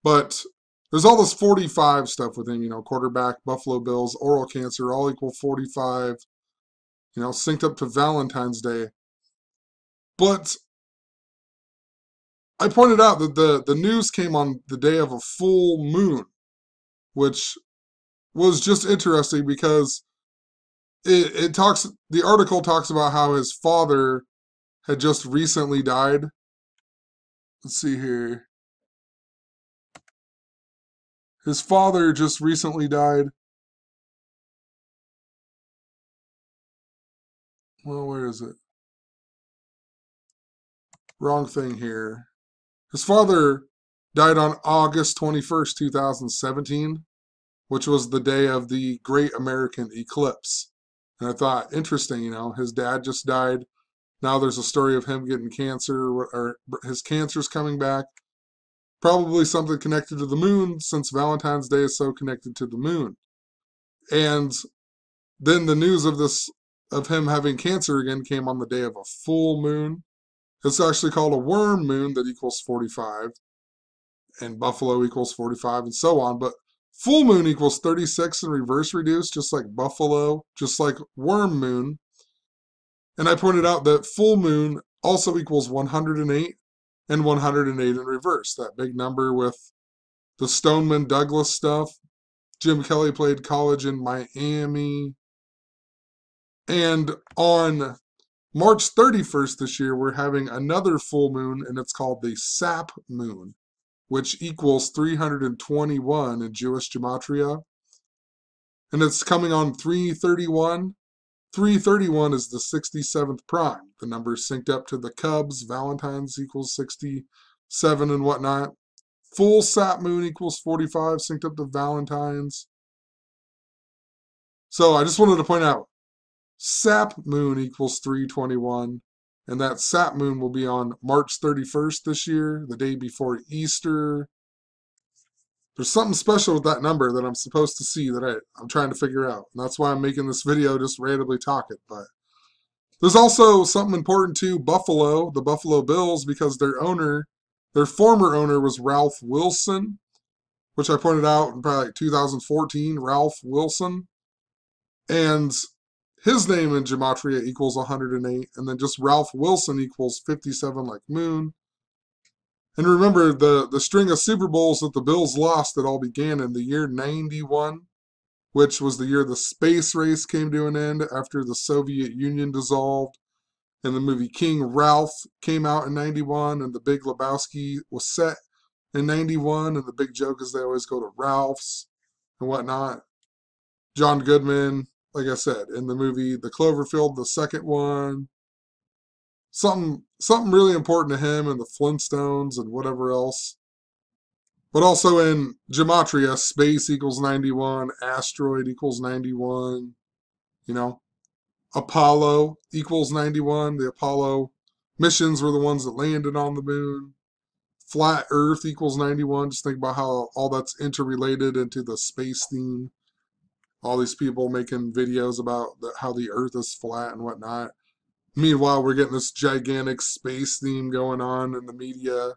But there's all this 45 stuff with him, quarterback, Buffalo Bills, oral cancer, all equal 45, synced up to Valentine's Day. But I pointed out that the news came on the day of a full moon, which was just interesting because the article talks about how his father had just recently died. Let's see here. His father just recently died. Well, where is it? Wrong thing here. His father died on August 21st, 2017, which was the day of the Great American Eclipse. And I thought, interesting, his dad just died. Now there's a story of him getting cancer, or his cancer's coming back. Probably something connected to the moon, since Valentine's Day is so connected to the moon. And then the news of him having cancer again came on the day of a full moon. It's actually called a worm moon that equals 45, and Buffalo equals 45, and so on. But full moon equals 36 in reverse reduced, just like Buffalo, just like worm moon. And I pointed out that full moon also equals 108 and 108 in reverse. That big number with the Stoneman Douglas stuff. Jim Kelly played college in Miami. And on March 31st this year, we're having another full moon, and it's called the Sap moon, which equals 321 in Jewish Gematria. And it's coming on 331. 331 is the 67th prime. The number is synced up to the Cubs. Valentines equals 67 and whatnot. Full Sap moon equals 45, synced up to Valentines. So I just wanted to point out, Sap moon equals 321. And that Sap moon will be on March 31st this year, the day before Easter. There's something special with that number that I'm supposed to see that I'm trying to figure out. And that's why I'm making this video, just randomly talking. But there's also something important to Buffalo, the Buffalo Bills, because their former owner was Ralph Wilson, which I pointed out in probably like 2014, Ralph Wilson. And his name in Gematria equals 108, and then just Ralph Wilson equals 57 like moon. And remember, the string of Super Bowls that the Bills lost, that all began in the year 91, which was the year the space race came to an end after the Soviet Union dissolved. And the movie King Ralph came out in 91, and The Big Lebowski was set in 91, and the big joke is they always go to Ralph's and whatnot. John Goodman, like I said, in the movie The Cloverfield, the second one, something really important to him, and the Flintstones and whatever else. But also in Gematria, space equals 91, asteroid equals 91, you know. Apollo equals 91. The Apollo missions were the ones that landed on the moon. Flat Earth equals 91. Just think about how all that's interrelated into the space theme. All these people making videos about how the Earth is flat and whatnot. Meanwhile, we're getting this gigantic space theme going on in the media.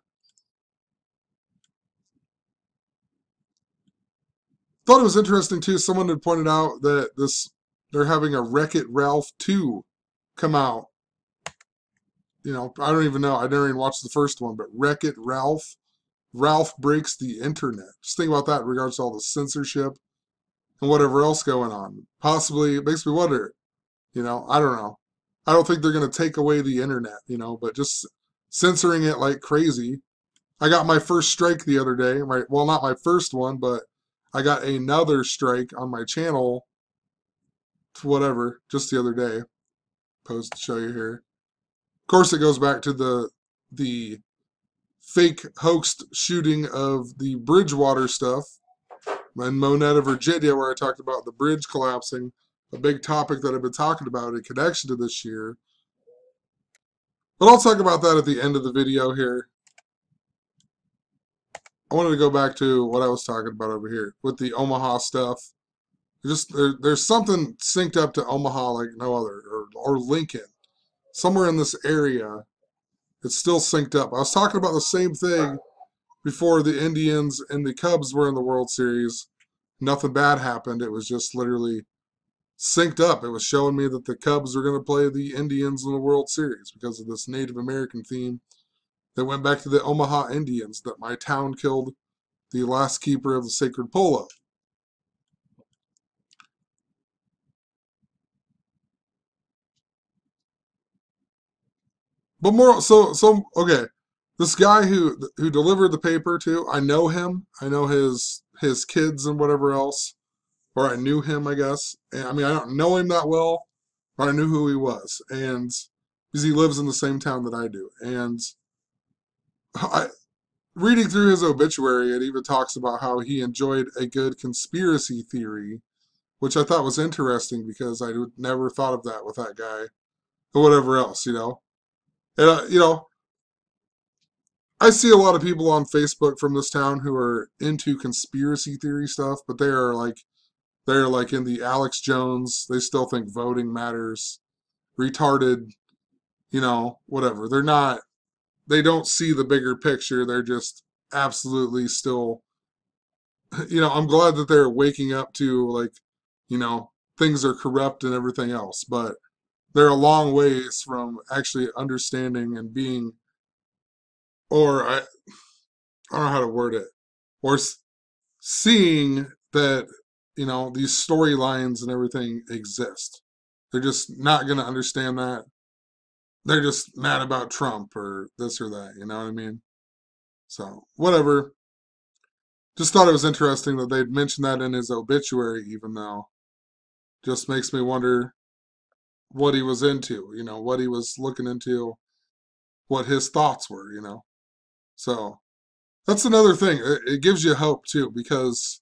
Thought it was interesting too. Someone had pointed out that they're having a Wreck-It Ralph 2 come out. You know, I don't even know. I never even watched the first one, but Wreck-It Ralph. Ralph breaks the internet. Just think about that in regards to all the censorship and whatever else going on. Possibly, it makes me wonder, you know, I don't know. I don't think they're going to take away the internet, you know, but just censoring it like crazy. I got my first strike the other day. Well, not my first one, but I got another strike on my channel, whatever, just the other day. Post to show you here. Of course, it goes back to the fake hoaxed shooting of the Bridgewater stuff in Monetta, Virginia, where I talked about the bridge collapsing, a big topic that I've been talking about in connection to this year. But I'll talk about that at the end of the video here. I wanted to go back to what I was talking about over here with the Omaha stuff. Just there's something synced up to Omaha like no other, or Lincoln. Somewhere in this area, it's still synced up. I was talking about the same thing before the Indians and the Cubs were in the World Series. Nothing bad happened. It was just literally synced up. It was showing me that the Cubs were going to play the Indians in the World Series because of this Native American theme that went back to the Omaha Indians, that my town killed the last keeper of the sacred polo. But more so okay. This guy who delivered the paper to, I know him. I know his kids and whatever else, or I knew him, I guess. And, I mean, I don't know him that well, but I knew who he was, and because he lives in the same town that I do. And reading through his obituary, it even talks about how he enjoyed a good conspiracy theory, which I thought was interesting because I would never thought of that with that guy or whatever else, you know. And you know, I see a lot of people on Facebook from this town who are into conspiracy theory stuff, but they're like in the Alex Jones. They still think voting matters. Retarded, you know, whatever. They're not. They don't see the bigger picture. They're just absolutely still. You know, I'm glad that they're waking up to, like, you know, things are corrupt and everything else, but they're a long ways from actually understanding and being, or I don't know how to word it, or seeing that, you know, these storylines and everything exist. They're just not going to understand that. They're just mad about Trump or this or that, you know what I mean? So, whatever. Just thought it was interesting that they'd mentioned that in his obituary, even though just makes me wonder what he was into, you know, what he was looking into, what his thoughts were, you know. So, that's another thing. It gives you hope, too, because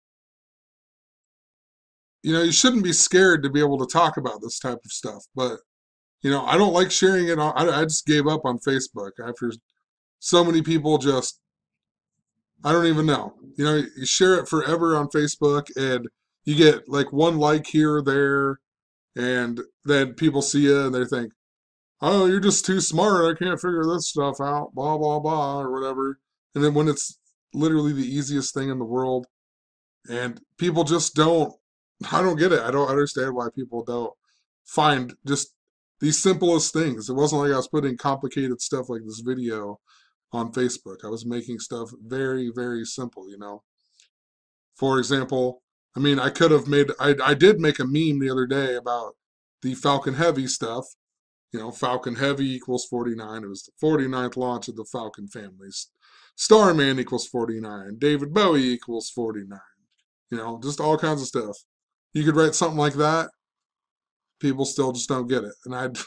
you know, you shouldn't be scared to be able to talk about this type of stuff. But, you know, I don't like sharing it. I just gave up on Facebook after so many people just, I don't even know. You know, you share it forever on Facebook and you get like one like here or there. And then people see you and they think, oh, you're just too smart. I can't figure this stuff out, blah, blah, blah, or whatever. And then when it's literally the easiest thing in the world, and people just don't, I don't get it. I don't understand why people don't find just these simplest things. It wasn't like I was putting complicated stuff like this video on Facebook. I was making stuff very, very simple, you know. For example, I mean, I could have made, I did make a meme the other day about the Falcon Heavy stuff. You know, Falcon Heavy equals 49. It was the 49th launch of the Falcon families. Starman equals 49. David Bowie equals 49. You know, just all kinds of stuff. You could write something like that. People still just don't get it. And I'd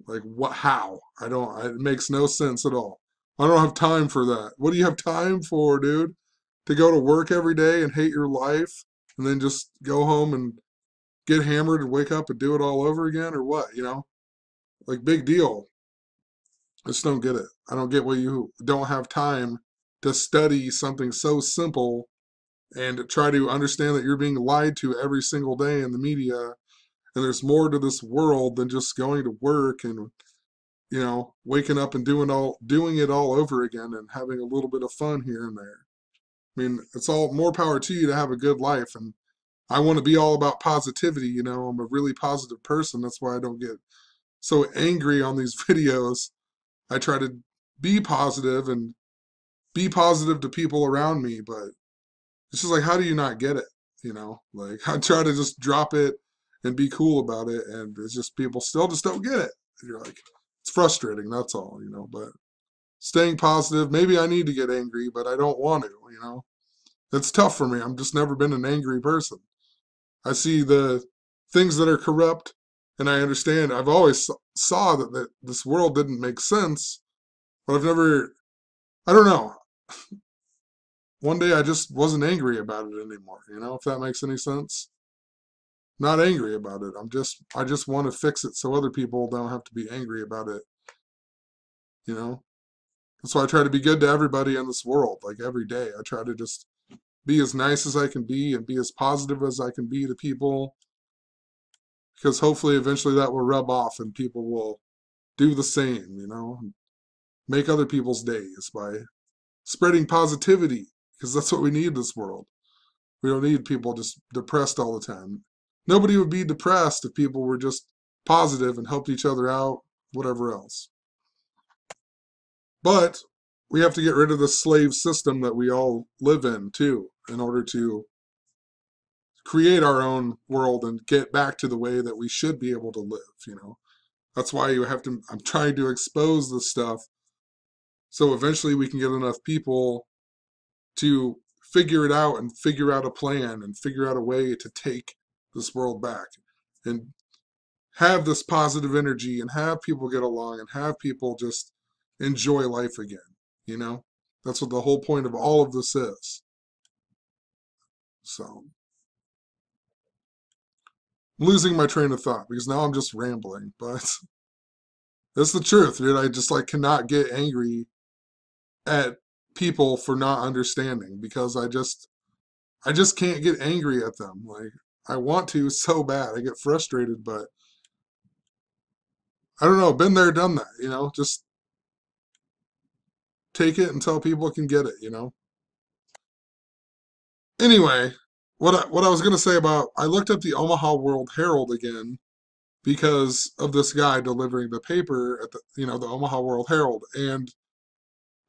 like, what, how? I don't, it makes no sense at all. I don't have time for that. What do you have time for, dude? To go to work every day and hate your life and then just go home and get hammered and wake up and do it all over again, or what, you know? Like, big deal. I just don't get it. I don't get why you don't have time to study something so simple and try to understand that you're being lied to every single day in the media, and there's more to this world than just going to work and, you know, waking up and doing it all over again and having a little bit of fun here and there. I mean, it's all more power to you to have a good life, and I want to be all about positivity, you know. I'm a really positive person. That's why I don't get so angry on these videos. I try to be positive and be positive to people around me, but it's just like, how do you not get it? You know, like, I try to just drop it and be cool about it, and it's just people still just don't get it. And you're like, it's frustrating, that's all, you know, but staying positive, maybe I need to get angry, but I don't want to, you know. It's tough for me. I'm just never been an angry person. I see the things that are corrupt, and I understand. I've always saw that this world didn't make sense, but I've never, I don't know. One day I just wasn't angry about it anymore, you know, if that makes any sense. Not angry about it. I just want to fix it so other people don't have to be angry about it, you know. That's why I try to be good to everybody in this world, like every day. I try to just be as nice as I can be and be as positive as I can be to people, because hopefully eventually that will rub off and people will do the same, you know, make other people's days by spreading positivity, because that's what we need in this world. We don't need people just depressed all the time. Nobody would be depressed if people were just positive and helped each other out, whatever else. But we have to get rid of the slave system that we all live in, too, in order to create our own world and get back to the way that we should be able to live, you know. That's why I'm trying to expose this stuff so eventually we can get enough people to figure it out and figure out a plan and figure out a way to take this world back and have this positive energy and have people get along and have people just enjoy life again, you know? That's what the whole point of all of this is. So, I'm losing my train of thought because now I'm just rambling, but that's the truth, dude. I just like cannot get angry at people for not understanding, because I just can't get angry at them. Like, I want to so bad. I get frustrated, but I don't know. Been there, done that, you know? Just take it until people can get it, you know? Anyway, what I was going to say about, I looked up the Omaha World Herald again because of this guy delivering the paper at the, you know, the Omaha World Herald, and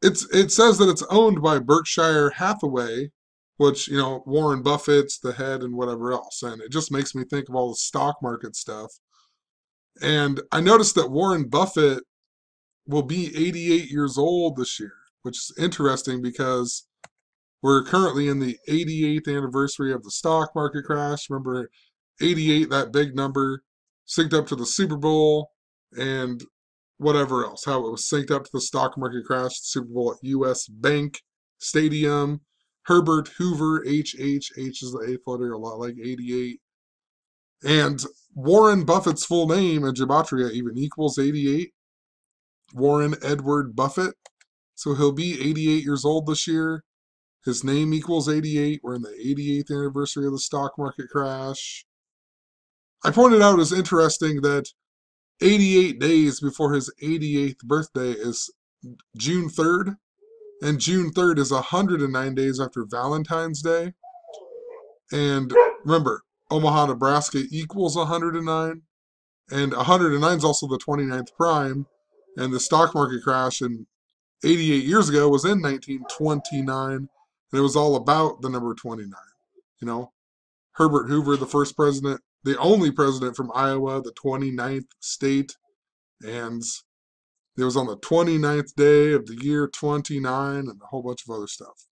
it says that it's owned by Berkshire Hathaway, which, you know, Warren Buffett's the head and whatever else, and it just makes me think of all the stock market stuff. And I noticed that Warren Buffett will be 88 years old this year, which is interesting because we're currently in the 88th anniversary of the stock market crash. Remember, 88, that big number, synced up to the Super Bowl and whatever else, how it was synced up to the stock market crash, the Super Bowl at US Bank Stadium. Herbert Hoover, H is the eighth letter, a lot like 88. And Warren Buffett's full name in Gematria even equals 88. Warren Edward Buffett. So he'll be 88 years old this year. His name equals 88. We're in the 88th anniversary of the stock market crash. I pointed out it's interesting that 88 days before his 88th birthday is June 3rd. And June 3rd is 109 days after Valentine's Day. And remember, Omaha, Nebraska equals 109. And 109 is also the 29th prime. And the stock market crash in 88 years ago was in 1929, and it was all about the number 29. You know, Herbert Hoover, the first president, the only president from Iowa, the 29th state, and it was on the 29th day of the year 29 and a whole bunch of other stuff.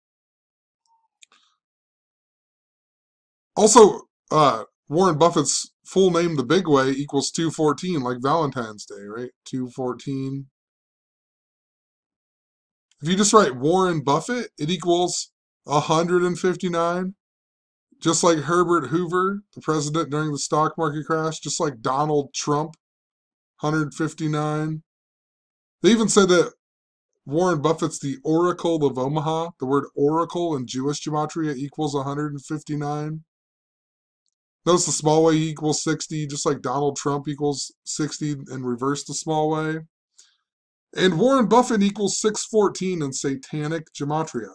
Also, Warren Buffett's full name, the big way, equals 214, like Valentine's Day, right? 214. If you just write Warren Buffett, it equals 159. Just like Herbert Hoover, the president during the stock market crash. Just like Donald Trump, 159. They even said that Warren Buffett's the Oracle of Omaha. The word oracle in Jewish gematria equals 159. Notice the small way equals 60, just like Donald Trump equals 60 and reverse the small way. And Warren Buffett equals 614 in satanic gematria.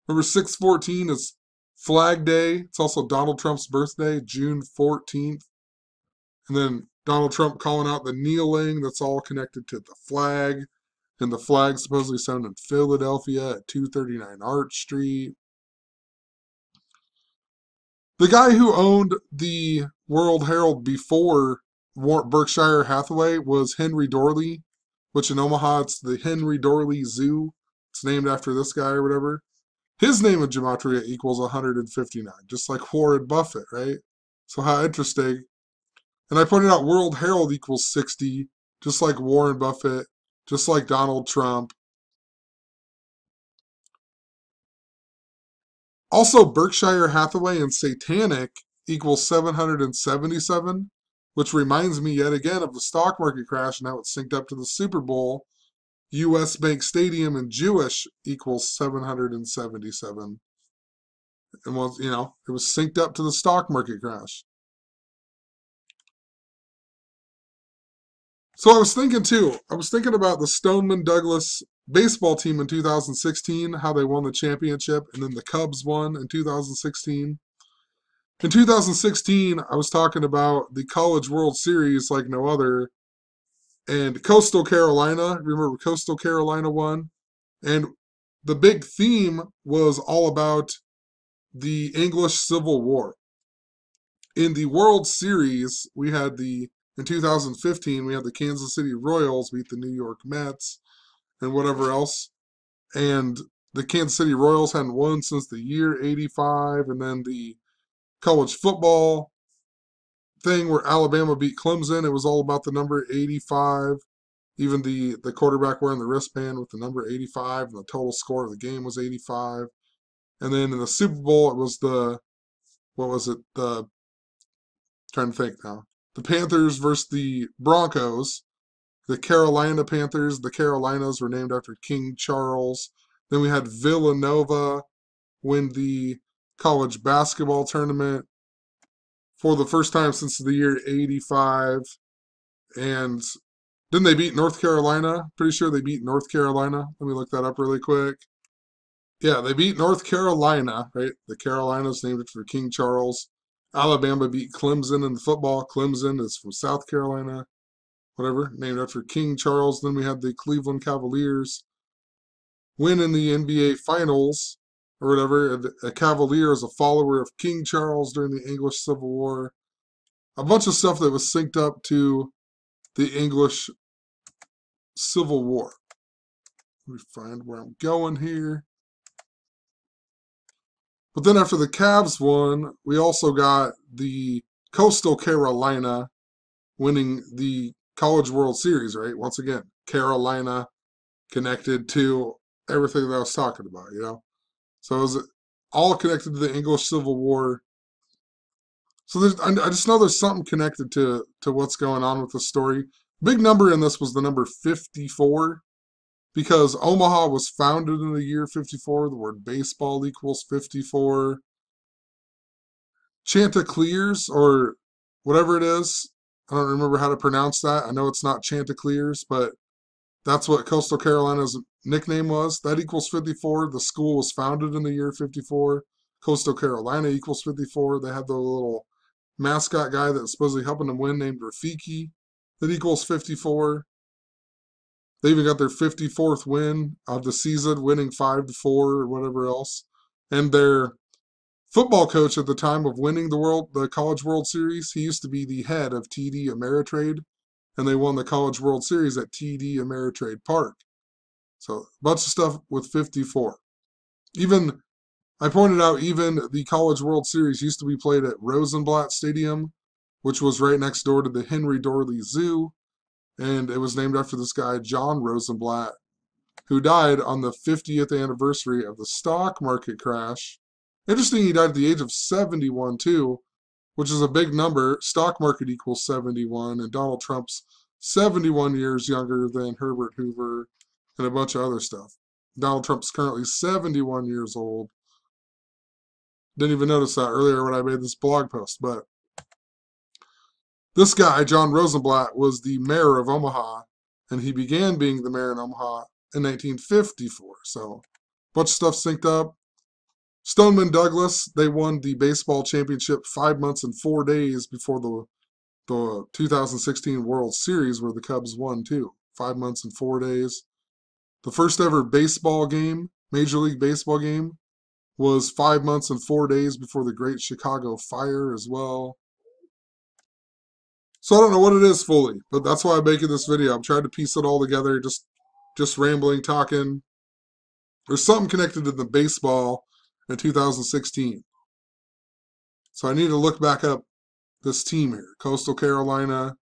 Remember, 614 is Flag Day. It's also Donald Trump's birthday, June 14th. And then Donald Trump calling out the kneeling. That's all connected to the flag. And the flag supposedly found in Philadelphia at 239 Arch Street. The guy who owned the World Herald before Berkshire Hathaway was Henry Dorley, which in Omaha it's the Henry Dorley Zoo. It's named after this guy or whatever. His name in gematria equals 159, just like Warren Buffett, right? So how interesting. And I pointed out World Herald equals 60, just like Warren Buffett, just like Donald Trump. Also, Berkshire Hathaway and satanic equals 777, which reminds me yet again of the stock market crash and how it synced up to the Super Bowl. U.S. Bank Stadium in Jewish equals 777. And was, it was synced up to the stock market crash. So I was thinking about the Stoneman Douglas baseball team in 2016, how they won the championship, and then the Cubs won in 2016. In 2016, I was talking about the College World Series like no other, and Coastal Carolina, remember Coastal Carolina won? And the big theme was all about the English Civil War. In the World Series, in 2015, we had the Kansas City Royals beat the New York Mets and whatever else. And the Kansas City Royals hadn't won since the year 85. And then the college football thing where Alabama beat Clemson, it was all about the number 85. Even the quarterback wearing the wristband with the number 85, and the total score of the game was 85. And then in the Super Bowl, it was trying to think now. The Panthers versus the Broncos. The Carolina Panthers, the Carolinas were named after King Charles. Then we had Villanova win the college basketball tournament for the first time since the year 85. And didn't they beat North Carolina? Pretty sure they beat North Carolina. Let me look that up really quick. Yeah, they beat North Carolina, right? The Carolinas named it for King Charles. Alabama beat Clemson in the football. Clemson is from South Carolina, whatever, named after King Charles. Then we had the Cleveland Cavaliers win in the NBA Finals, or whatever. A Cavalier is a follower of King Charles during the English Civil War. A bunch of stuff that was synced up to the English Civil War. Let me find where I'm going here. But then after the Cavs won, we also got the Coastal Carolina winning the College World Series, right? Once again, Carolina connected to everything that I was talking about, So it was all connected to the English Civil War. So I just know there's something connected to what's going on with the story. Big number in this was the number 54, because Omaha was founded in the year 54. The word baseball equals 54. Chanticleers, or whatever it is, I don't remember how to pronounce that. I know it's not Chanticleers, but that's what Coastal Carolina's nickname was. That equals 54. The school was founded in the year 54. Coastal Carolina equals 54. They had the little mascot guy that's supposedly helping them win named Rafiki. That equals 54. They even got their 54th win of the season, winning 5-4 or whatever else. And their football coach at the time of winning the College World Series, he used to be the head of TD Ameritrade, and they won the College World Series at TD Ameritrade Park. So a bunch of stuff with 54. Even I pointed out even the College World Series used to be played at Rosenblatt Stadium, which was right next door to the Henry Dorley Zoo, and it was named after this guy, John Rosenblatt, who died on the 50th anniversary of the stock market crash. Interesting, he died at the age of 71 too, which is a big number. Stock market equals 71, and Donald Trump's 71 years younger than Herbert Hoover and a bunch of other stuff. Donald Trump's currently 71 years old. Didn't even notice that earlier when I made this blog post, but this guy, John Rosenblatt, was the mayor of Omaha, and he began being the mayor in Omaha in 1954. So, a bunch of stuff synced up. Stoneman Douglas, they won the baseball championship 5 months and 4 days before the 2016 World Series, where the Cubs won too. 5 months and 4 days. The first ever baseball game, Major League Baseball game, was 5 months and 4 days before the Great Chicago Fire as well. So I don't know what it is fully, but that's why I'm making this video. I'm trying to piece it all together, just rambling, talking. There's something connected to the baseball in 2016. So I need to look back up this team here, Coastal Carolina.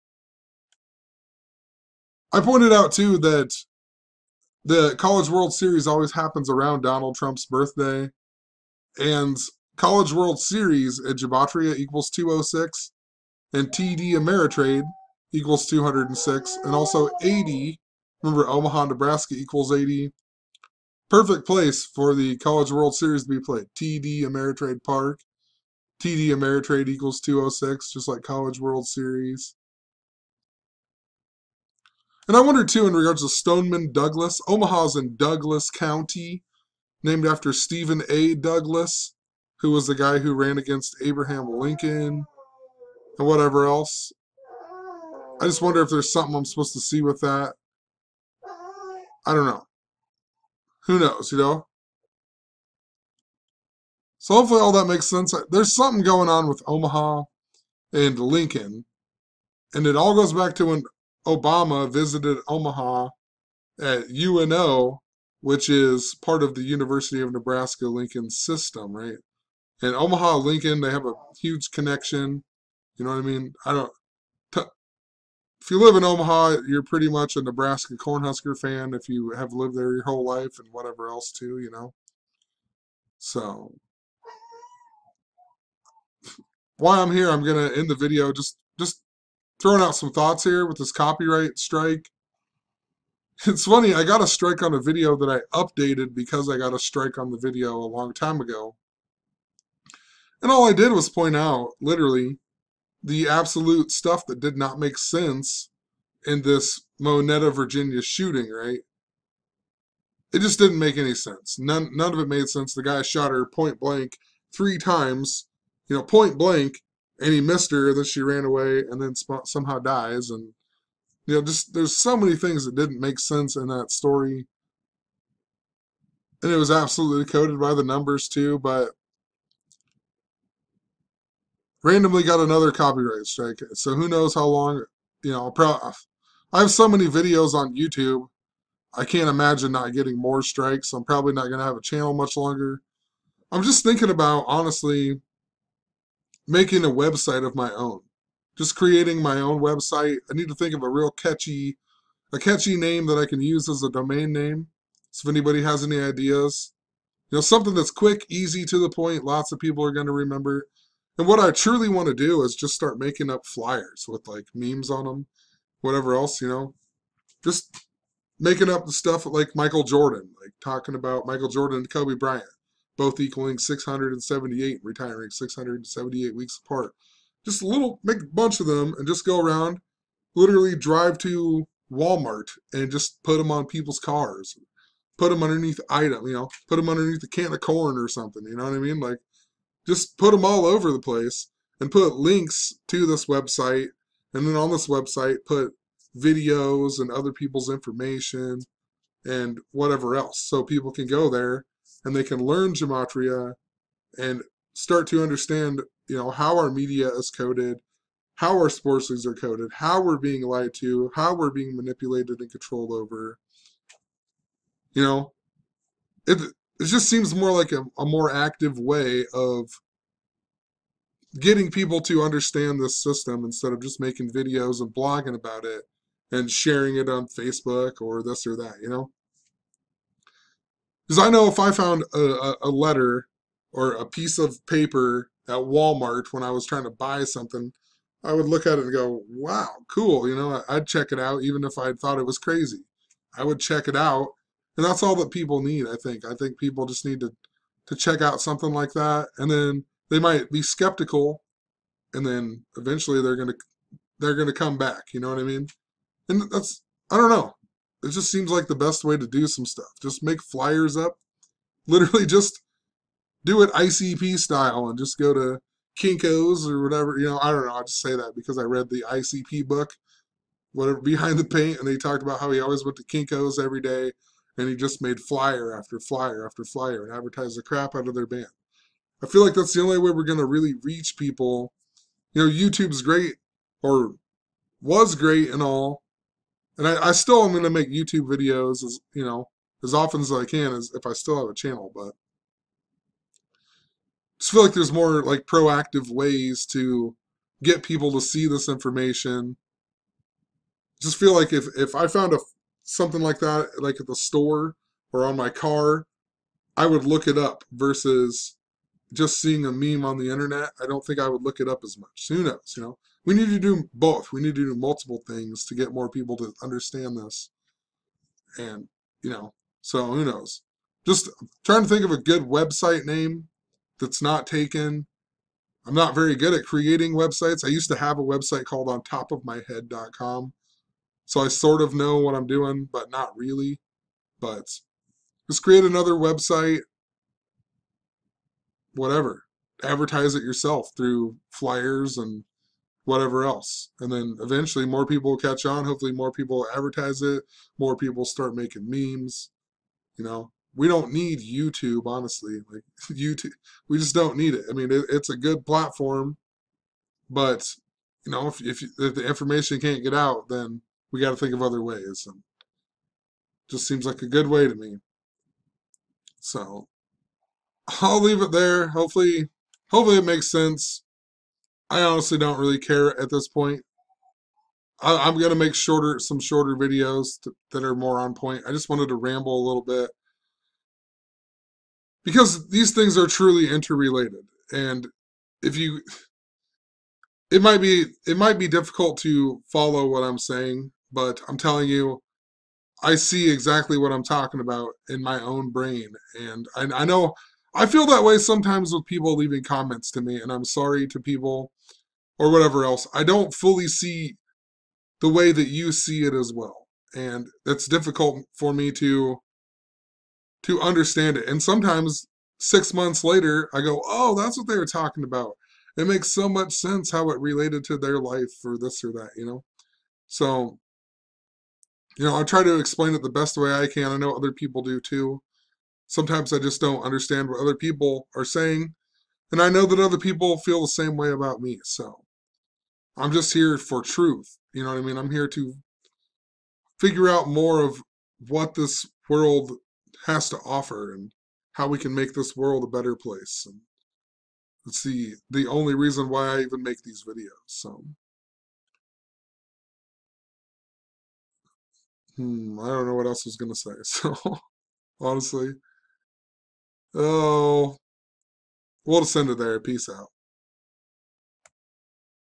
I pointed out too that the College World Series always happens around Donald Trump's birthday, and College World Series at Gematria equals 206, and TD Ameritrade equals 206, and also 80. Remember, Omaha, Nebraska equals 80. Perfect place for the College World Series to be played. TD Ameritrade Park. TD Ameritrade equals 206, just like College World Series. And I wonder, too, in regards to Stoneman Douglas, Omaha's in Douglas County, named after Stephen A. Douglas, who was the guy who ran against Abraham Lincoln and whatever else. I just wonder if there's something I'm supposed to see with that. I don't know. Who knows, you know? So hopefully all that makes sense. There's something going on with Omaha and Lincoln. And it all goes back to when Obama visited Omaha at UNO, which is part of the University of Nebraska-Lincoln system, right? And Omaha, Lincoln, they have a huge connection. You know what I mean? If you live in Omaha, you're pretty much a Nebraska Cornhusker fan if you have lived there your whole life and whatever else too, you know? So, while I'm here, I'm going to end the video just throwing out some thoughts here with this copyright strike. It's funny, I got a strike on a video that I updated because I got a strike on the video a long time ago. And all I did was point out, literally, the absolute stuff that did not make sense in this Monetta, Virginia shooting, right? It just didn't make any sense. None of it made sense. The guy shot her point blank 3 times, you know, point blank, and he missed her, and then she ran away and then somehow dies. And, you know, just there's so many things that didn't make sense in that story. And it was absolutely coded by the numbers too, but randomly got another copyright strike. So who knows how long, you know, I have so many videos on YouTube. I can't imagine not getting more strikes. So I'm probably not going to have a channel much longer. I'm just thinking about, honestly, making a website of my own. Just creating my own website. I need to think of a catchy name that I can use as a domain name. So if anybody has any ideas, you know, something that's quick, easy, to the point, lots of people are going to remember. And what I truly want to do is just start making up flyers with like memes on them, whatever else, you know. Just making up the stuff like Michael Jordan, like talking about Michael Jordan and Kobe Bryant, both equaling 678, retiring 678 weeks apart. Just make a bunch of them and just go around, literally drive to Walmart and just put them on people's cars. Put them underneath item, you know, put them underneath a can of corn or something, you know what I mean? Like, just put them all over the place and put links to this website. And then on this website, put videos and other people's information and whatever else. So people can go there and they can learn gematria and start to understand, how our media is coded, how our sports leagues are coded, how we're being lied to, how we're being manipulated and controlled over. You know, it it just seems more like a more active way of getting people to understand this system instead of just making videos and blogging about it and sharing it on Facebook or this or that. Because I know if I found a letter or a piece of paper at Walmart when I was trying to buy something, I would look at it and go, wow, cool. I'd check it out even if I thought it was crazy. I would check it out. And that's all that people need, I think. I think people just need to check out something like that. And then they might be skeptical. And then eventually they're gonna come back. You know what I mean? And I don't know. It just seems like the best way to do some stuff. Just make flyers up. Literally just do it ICP style and just go to Kinko's or whatever. I don't know. I just say that because I read the ICP book, whatever, Behind the Paint, and they talked about how he always went to Kinko's every day and he just made flyer after flyer after flyer and advertised the crap out of their band. I feel like that's the only way we're going to really reach people. YouTube's great, or was great and all, and I still am going to make YouTube videos as often as I can, as if I still have a channel, but I just feel like there's more like proactive ways to get people to see this information. Just feel like if I found something like that, like at the store or on my car, I would look it up versus just seeing a meme on the internet. I don't think I would look it up as much. Who knows? We need to do both. We need to do multiple things to get more people to understand this. And, so who knows? Just trying to think of a good website name that's not taken. I'm not very good at creating websites. I used to have a website called ontopofmyhead.com. So I sort of know what I'm doing, but not really. But just create another website, whatever. Advertise it yourself through flyers and whatever else. And then eventually more people will catch on. Hopefully more people advertise it. More people start making memes. We don't need YouTube, honestly. Like YouTube, we just don't need it. I mean, it's a good platform, but if the information can't get out, then we got to think of other ways. And just seems like a good way to me. So I'll leave it there. Hopefully it makes sense. I honestly don't really care at this point. I'm gonna make some shorter videos that are more on point. I just wanted to ramble a little bit because these things are truly interrelated, and if you, it might be difficult to follow what I'm saying, but I'm telling you, I see exactly what I'm talking about in my own brain, and I know I feel that way sometimes with people leaving comments to me, and I'm sorry to people or whatever else. I don't fully see the way that you see it as well, and it's difficult for me to understand it. And sometimes 6 months later, I go, "Oh, that's what they were talking about." It makes so much sense how it related to their life or this or that. So, I try to explain it the best way I can. I know other people do too. Sometimes I just don't understand what other people are saying, and I know that other people feel the same way about me. So, I'm just here for truth. You know what I mean? I'm here to figure out more of what this world has to offer and how we can make this world a better place. And it's the only reason why I even make these videos. So, I don't know what else I was gonna say. So, honestly, oh, we'll just end it there. Peace out.